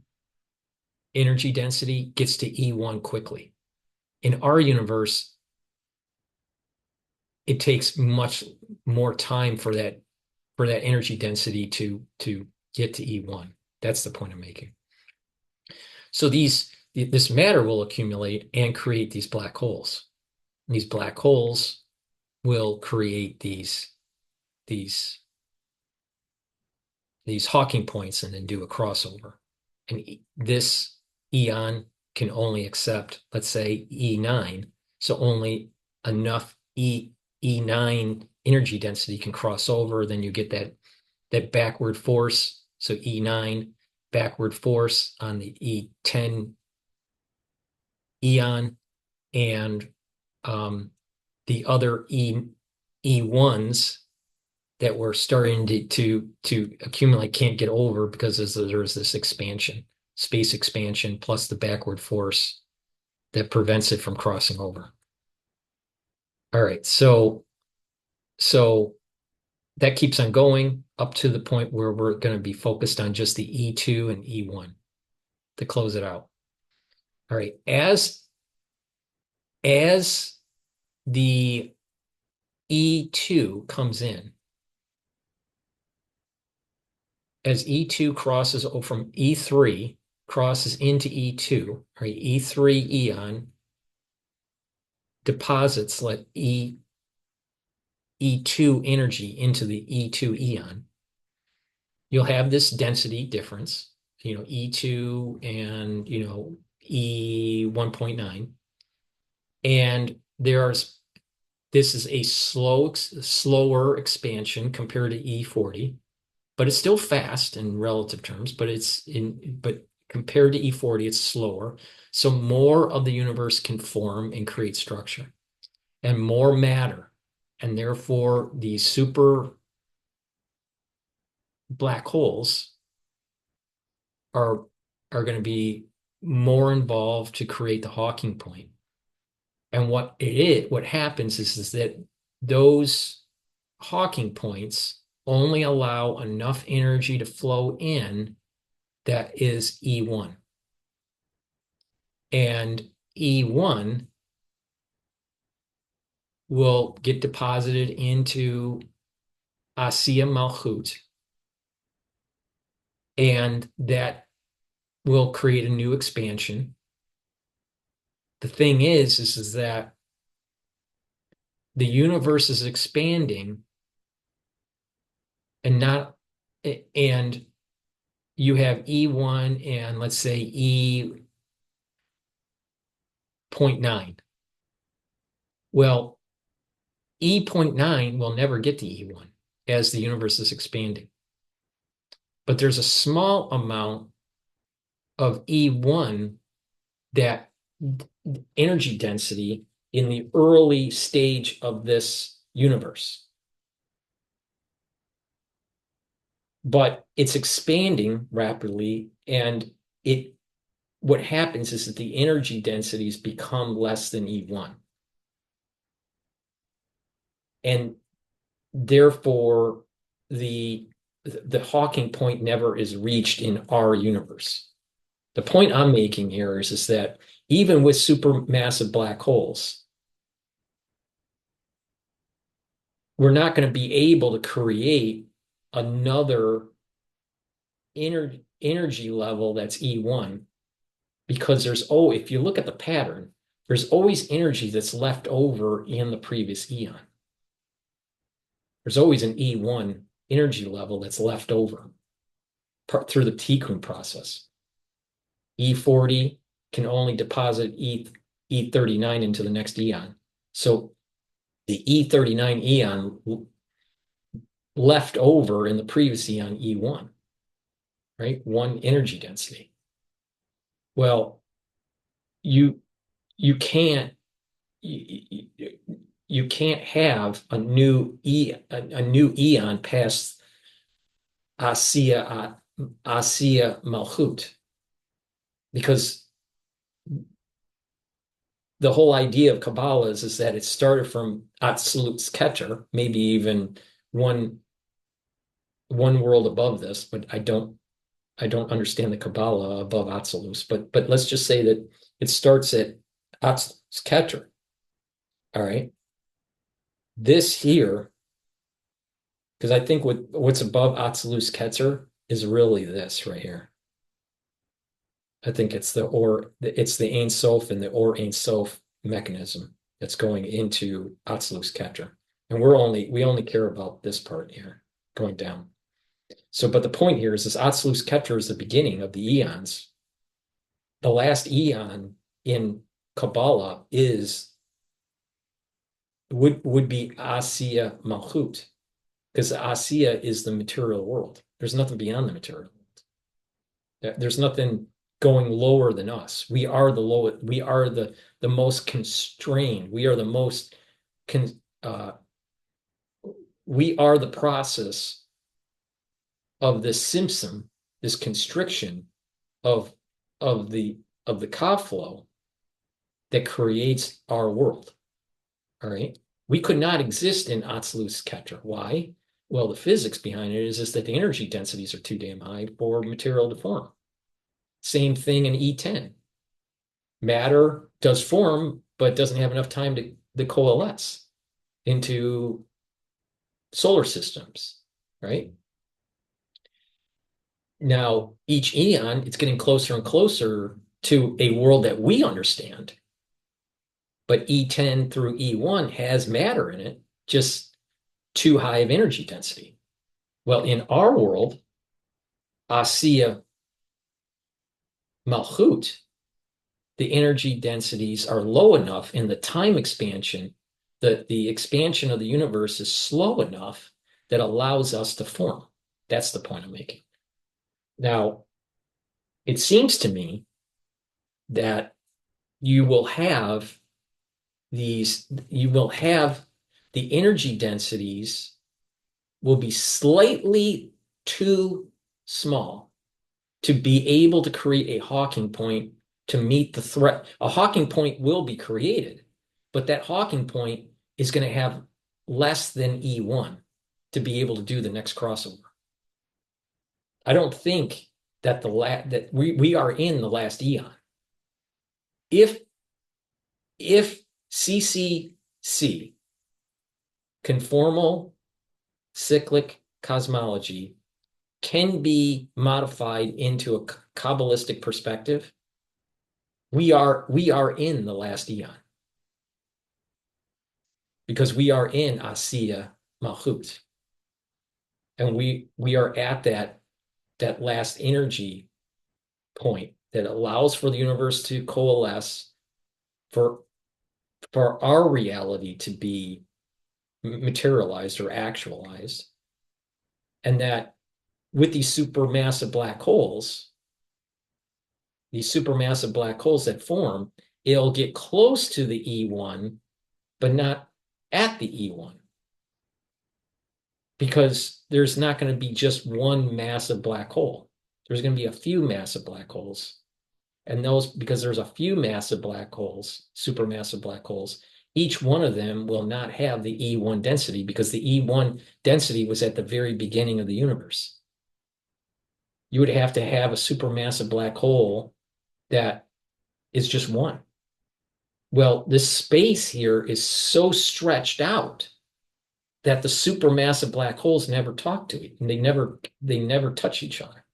energy density gets to E1 quickly. In our universe, it takes much more time for that energy density to get to E1. That's the point I'm making. So this matter will accumulate and create these black holes. And these black holes will create these Hawking points and then do a crossover. And this eon can only accept, let's say, E9. So only enough E9 energy density can cross over. Then you get that backward force. So E9 backward force on the E10 eon, and the other E1s that we're starting to accumulate can't get over because there's this expansion, space expansion, plus the backward force that prevents it from crossing over. All right, so that keeps on going up to the point where we're going to be focused on just the E2 and E1 to close it out. All right, as the E2 comes in, as E2 crosses from E3 crosses into E2, right? E3 eon deposits let E2 energy into the E2 eon. You'll have this density difference, E2 and E1.9. And this is a slower expansion compared to E40, but it's still fast in relative terms, but compared to E40, it's slower. So more of the universe can form and create structure and more matter. And therefore, these super black holes are going to be more involved to create the Hawking point. And what happens is that those Hawking points only allow enough energy to flow in that is E1. And E1 will get deposited into Asiya Malchut, and that will create a new expansion. The thing is that the universe is expanding and not and you have E1 and let's say E.9. Well, E.9 will never get to E1 as the universe is expanding. But there's a small amount of E1 that energy density in the early stage of this universe. But it's expanding rapidly, and it what happens is that the energy densities become less than E1. And therefore, the the Hawking point never is reached in our universe. The point I'm making here is that even with supermassive black holes, we're not going to be able to create another energy level that's E1 because if you look at the pattern, there's always energy that's left over in the previous eon. There's always an E1 energy level that's left over through the Tikkun process. E40 can only deposit E39 into the next eon. So the E39 eon left over in the previous eon E1, right? One energy density. Well, you you can't you, you can't have a new eon past Asiya Malchut because the whole idea of Kabbalah is that it started from Absolute GETTR, maybe even one world above this, but I don't understand the Kabbalah above Absolute. But let's just say that it starts at Absolute GETTR. All right. This here, because I think what's above Absolute GETTR is really this right here. I think it's the Ein Sof and the Or Ein Sof mechanism that's going into Absolute GETTR. And we only care about this part here going down. So, but the point here is this Absolute GETTR is the beginning of the eons. The last eon in Kabbalah would be Asiya Malchut, because Asiya is the material world. There's nothing beyond the material world. There's nothing going lower than us. We are the lowest. We are the most constrained. We are the most we are the process of this symptom, this constriction of the Ka flow that creates our world. All right. We could not exist in Absolute GETTR. Why? Well, the physics behind it is that the energy densities are too damn high for material to form. Same thing in E10. Matter does form, but doesn't have enough time to coalesce into solar systems, right? Now, each eon, it's getting closer and closer to a world that we understand. But E10 through E1 has matter in it, just too high of energy density. Well, in our world, Asiya Malchut, the energy densities are low enough in the time expansion that the expansion of the universe is slow enough that allows us to form. That's the point I'm making. Now, it seems to me that you will have the energy densities will be slightly too small to be able to create a Hawking point to meet the threat. A Hawking point will be created, but that Hawking point is going to have less than E1 to be able to do the next crossover. I don't think that that we are in the last eon. If CCC, conformal cyclic cosmology, can be modified into a Kabbalistic perspective, we are in the last eon because we are in Asiya Malchut, and we are at that that last energy point that allows for the universe to coalesce, for our reality to be materialized or actualized. And that with these supermassive black holes, that form, it'll get close to the E1, but not at the E1. Because there's not going to be just one massive black hole. There's going to be a few massive black holes. And those, because there's a few massive black holes, supermassive black holes, each one of them will not have the E1 density because the E1 density was at the very beginning of the universe. You would have to have a supermassive black hole that is just one. Well, this space here is so stretched out that the supermassive black holes never talk to it, and they never touch each other.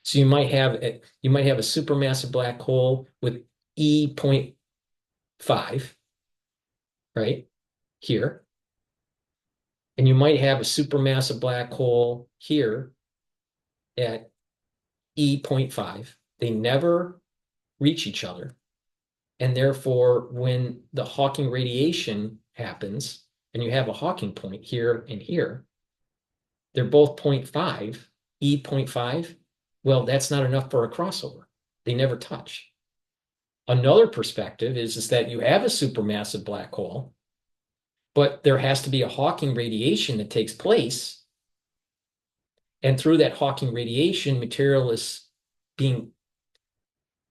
So you might have a supermassive black hole with E.5, right here, and you might have a supermassive black hole here at E.5. They never reach each other, and therefore, when the Hawking radiation happens, and you have a Hawking point here and here, they're both 0.5, E.5. Well, that's not enough for a crossover. They never touch. Another perspective is that you have a supermassive black hole, but there has to be a Hawking radiation that takes place. And through that Hawking radiation, material is being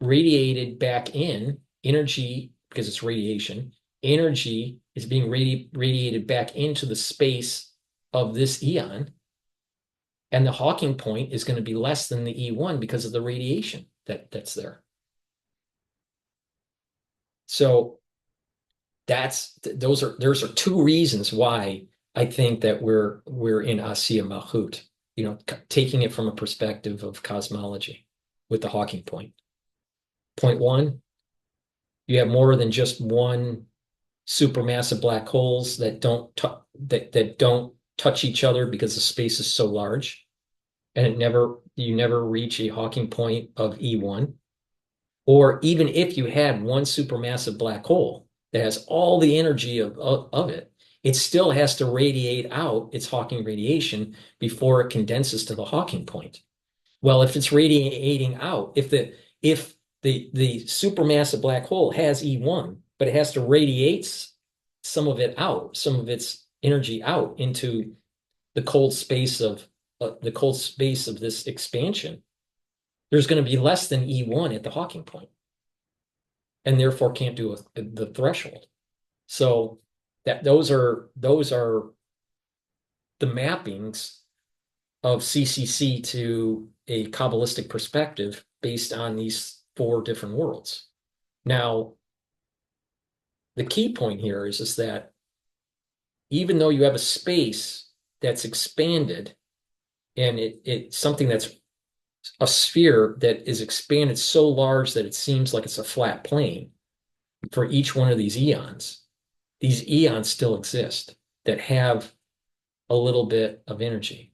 radiated back in, energy, because it's radiation, energy is being radiated back into the space of this eon. And the Hawking point is going to be less than the E1 because of the radiation that's there. So those are two reasons why I think that we're in Asiya Malchut, taking it from a perspective of cosmology with the Hawking point. Point one, you have more than just one supermassive black holes that don't touch each other because the space is so large, and you never reach a Hawking point of E1. Or even if you had one supermassive black hole that has all the energy of it, it still has to radiate out its Hawking radiation before it condenses to the Hawking point. Well, if it's radiating out, if the supermassive black hole has E1, but it has to radiate some of its energy out into the cold space of this expansion, there's going to be less than E1 at the Hawking point, and therefore can't do the threshold. So those are the mappings of CCC to a Kabbalistic perspective based on these 4 different worlds. Now, the key point here is that even though you have a space that's expanded, and it's something that's a sphere that is expanded so large that it seems like it's a flat plane for each one of these eons still exist that have a little bit of energy.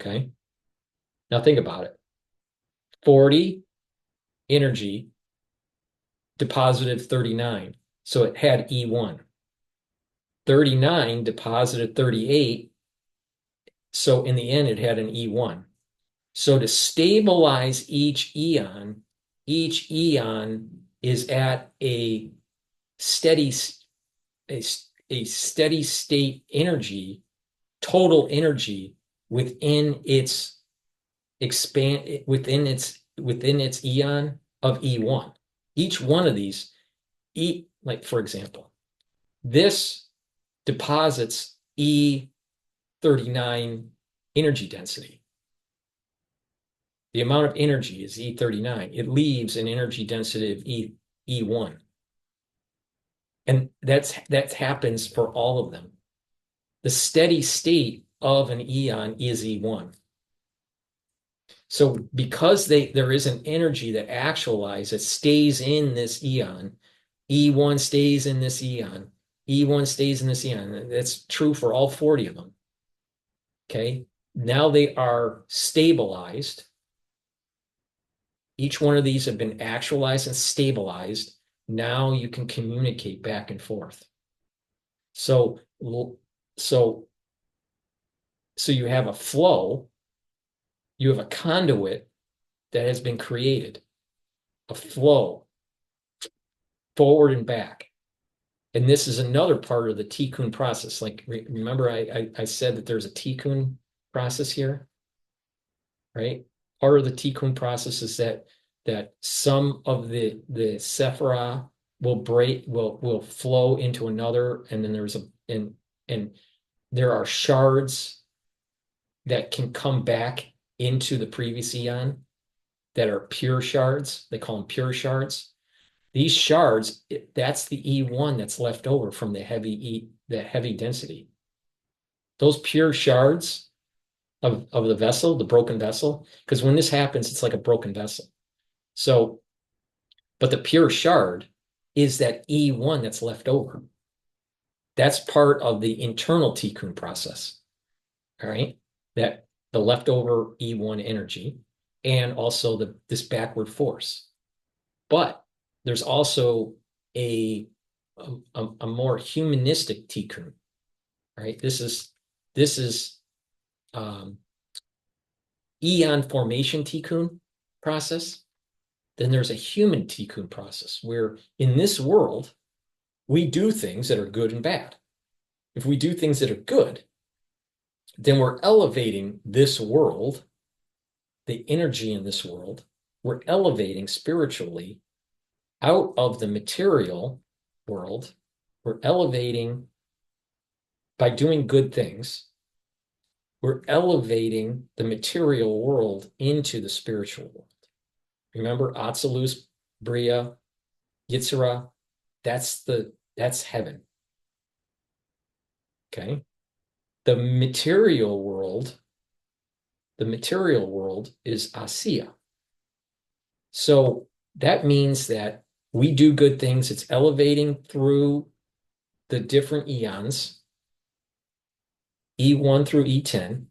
Okay? Now think about it. 40 energy deposited 39. So it had E1. 39 deposited 38. So in the end, it had an E1. So to stabilize each eon is at a steady state energy, total energy within its eon of E1. Each one of these, like for example, this deposits E39 energy density. The amount of energy is E39. It leaves an energy density of E1. And that happens for all of them. The steady state of an eon is E1. So because there is an energy that actualizes, it stays in this eon, E1 stays in this eon, E1 stays in this eon. That's true for all 40 of them. Okay? Now they are stabilized. Each one of these have been actualized and stabilized. Now you can communicate back and forth. So, so, so you have a flow, you have a conduit that has been created, a flow forward and back. And this is another part of the tikkun process. Like, remember, I said that there's a tikkun process here, right? Part of the tikkun process is that some of the sephira will flow into another, and then and there are shards that can come back into the previous eon that are pure shards. They call them pure shards. These shards, that's the E1 that's left over from the heavy density. Those pure shards of the vessel, the broken vessel, because when this happens, it's like a broken vessel. So, but the pure shard is that E1 that's left over. That's part of the internal tikkun process. All right. That the leftover E1 energy and also this backward force. But there's also a more humanistic tikkun, right? This is eon formation tikkun process. Then there's a human tikkun process where in this world we do things that are good and bad. If we do things that are good, then we're elevating this world, the energy in this world. We're elevating spiritually out of the material world. We're elevating by doing good things. We're elevating the material world into the spiritual world. Remember, Atzilus, Bria, Yitzhara, that's heaven. Okay. The material world is Asiya. So that means that we do good things. It's elevating through the different eons, E1 through E10,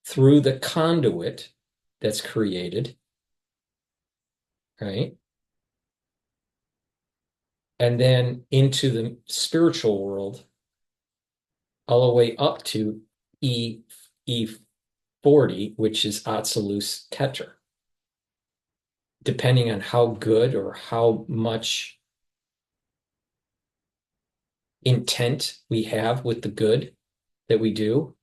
through the conduit that's created, right? And then into the spiritual world, all the way up to E40, which is Atzilus Keter. Depending on how good or how much intent we have with the good that we do,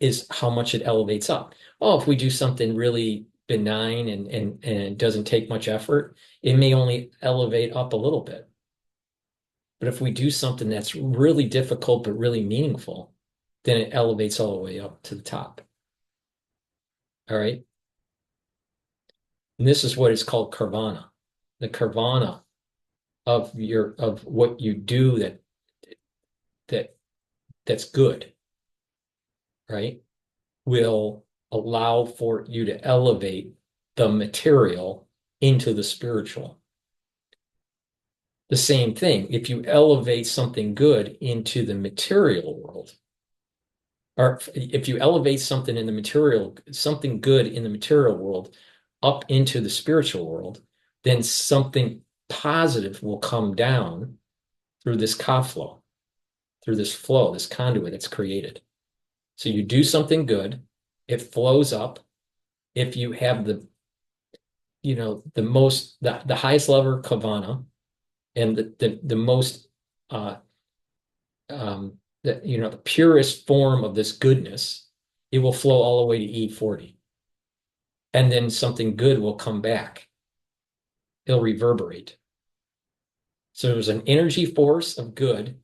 is how much it elevates up. Oh, if we do something really benign and it doesn't take much effort, it may only elevate up a little bit. But if we do something that's really difficult but really meaningful, then it elevates all the way up to the top. All right. And this is what is called karvana. The karvana of what you do that's good, right, will allow for you to elevate the material into the spiritual. The same thing, if you elevate something good into the material world, or if you elevate something something good in the material world up into the spiritual world, then something positive will come down through this flow, through this flow, this conduit that's created. So you do something good, it flows up. If you have the highest level kavana and the most the purest form of this goodness, it will flow all the way to E40. And then something good will come back. It'll reverberate. So there's an energy force of good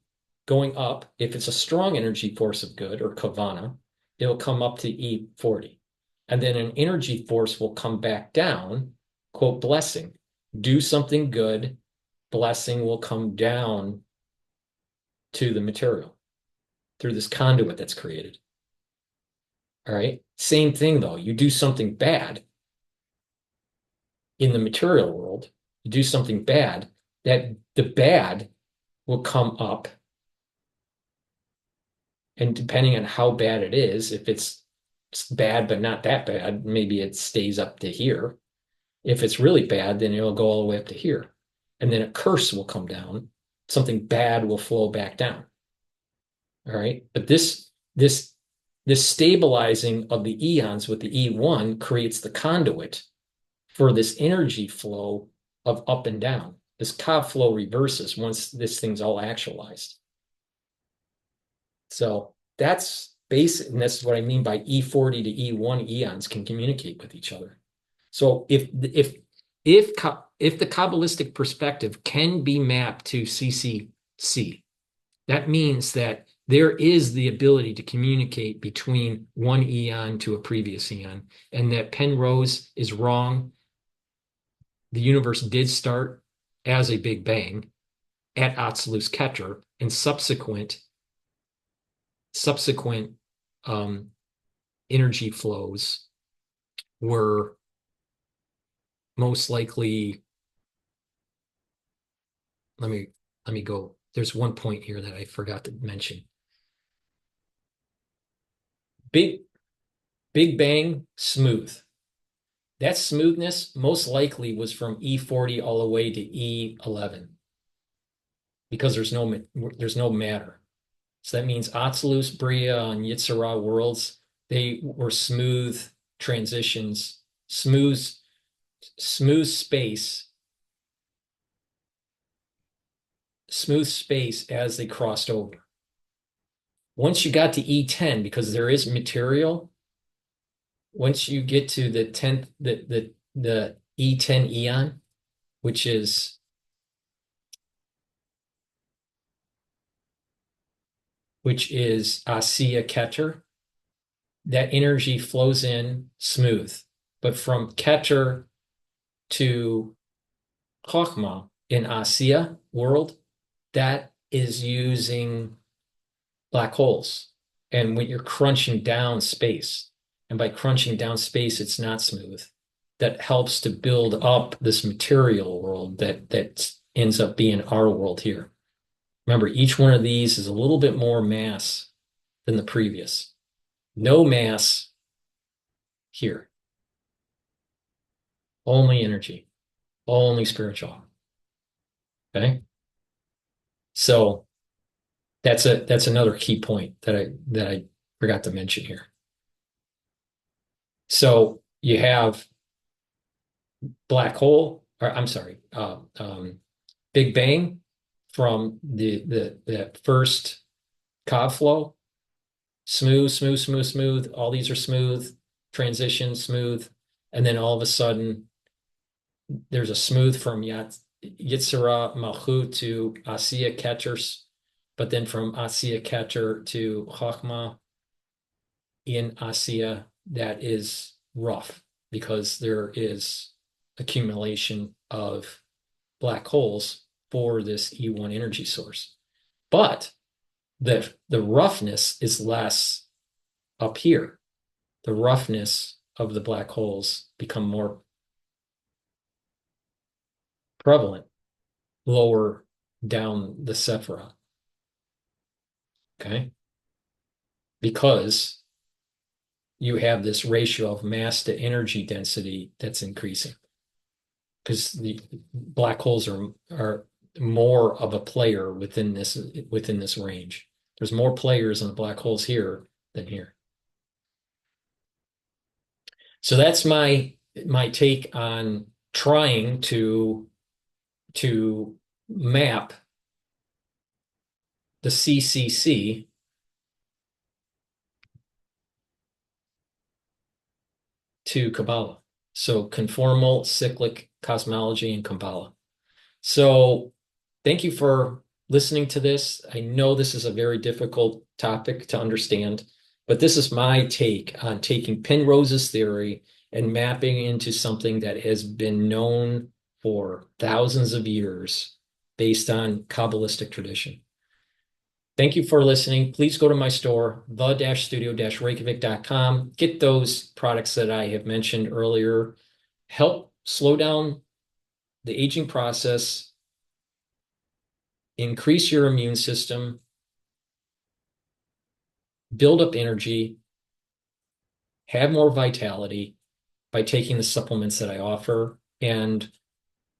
going up. If it's a strong energy force of good or kavana, it'll come up to E40. And then an energy force will come back down, quote, blessing. Do something good, blessing will come down to the material through this conduit that's created. All right. Same thing though. You do something bad in the material world, you do something bad, that the bad will come up And depending on how bad it is, if it's bad but not that bad, maybe it stays up to here. If it's really bad, then it'll go all the way up to here. And then a curse will come down. Something bad will flow back down. All right. But this stabilizing of the eons with the E1 creates the conduit for this energy flow of up and down. This Cobb flow reverses once this thing's all actualized. So that's basic, and that's what I mean by E40 to E1 eons can communicate with each other. So if the Kabbalistic perspective can be mapped to CCC, that means that there is the ability to communicate between one eon to a previous eon, and that Penrose is wrong. The universe did start as a Big Bang at Atzilus GETTR, and subsequent energy flows were most likely. Let me go. There's one point here that I forgot to mention. Big Bang smooth. That smoothness most likely was from E40 all the way to E11 because there's no matter. So that means Atzilus, Bria, and Yetzirah worlds, they were smooth transitions, smooth space, as they crossed over. Once you got to E10, because there is material, once you get to the 10th, the E10 eon, which is Asiya GETTR, that energy flows in smooth. But from GETTR to Chokhmah in Asiya world, that is using black holes. And when you're crunching down space, and by crunching down space, it's not smooth. That helps to build up this material world that ends up being our world here. Remember, each one of these is a little bit more mass than the previous. No mass here. Only energy. Only spiritual. Okay? So that's another key point that I forgot to mention here. So you have black hole, or I'm sorry, Big Bang from the first Cobb flow, smooth. All these are smooth, transition smooth, and then all of a sudden there's a smooth from Yetzirah Malchut to Asiya GETTR, but then from Asiya GETTR to Chokhmah in Asiya, that is rough because there is accumulation of black holes for this E1 energy source. But the roughness is less up here. The roughness of the black holes become more prevalent lower down the Sephiroth. Okay? Because you have this ratio of mass to energy density that's increasing. Because the black holes are more of a player within this range. There's more players in the black holes here than here. So that's my take on trying to map the CCC to Kabbalah. So conformal, cyclic, cosmology, and Kabbalah. So thank you for listening to this. I know this is a very difficult topic to understand, but this is my take on taking Penrose's theory and mapping into something that has been known for thousands of years based on Kabbalistic tradition. Thank you for listening. Please go to my store, the-studio-reykjavik.com. Get those products that I have mentioned earlier. Help slow down the aging process, increase your immune system, build up energy, have more vitality by taking the supplements that I offer and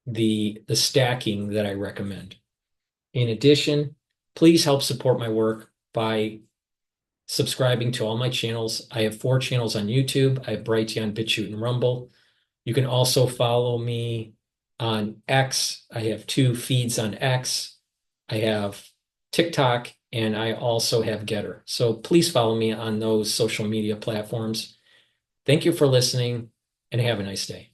the stacking that I recommend. In addition, please help support my work by subscribing to all my channels. I have 4 channels on YouTube. I have Brighteon, Bitchute, and Rumble. You can also follow me on X. I have 2 feeds on X. I have TikTok, and I also have GETTR. So please follow me on those social media platforms. Thank you for listening, and have a nice day.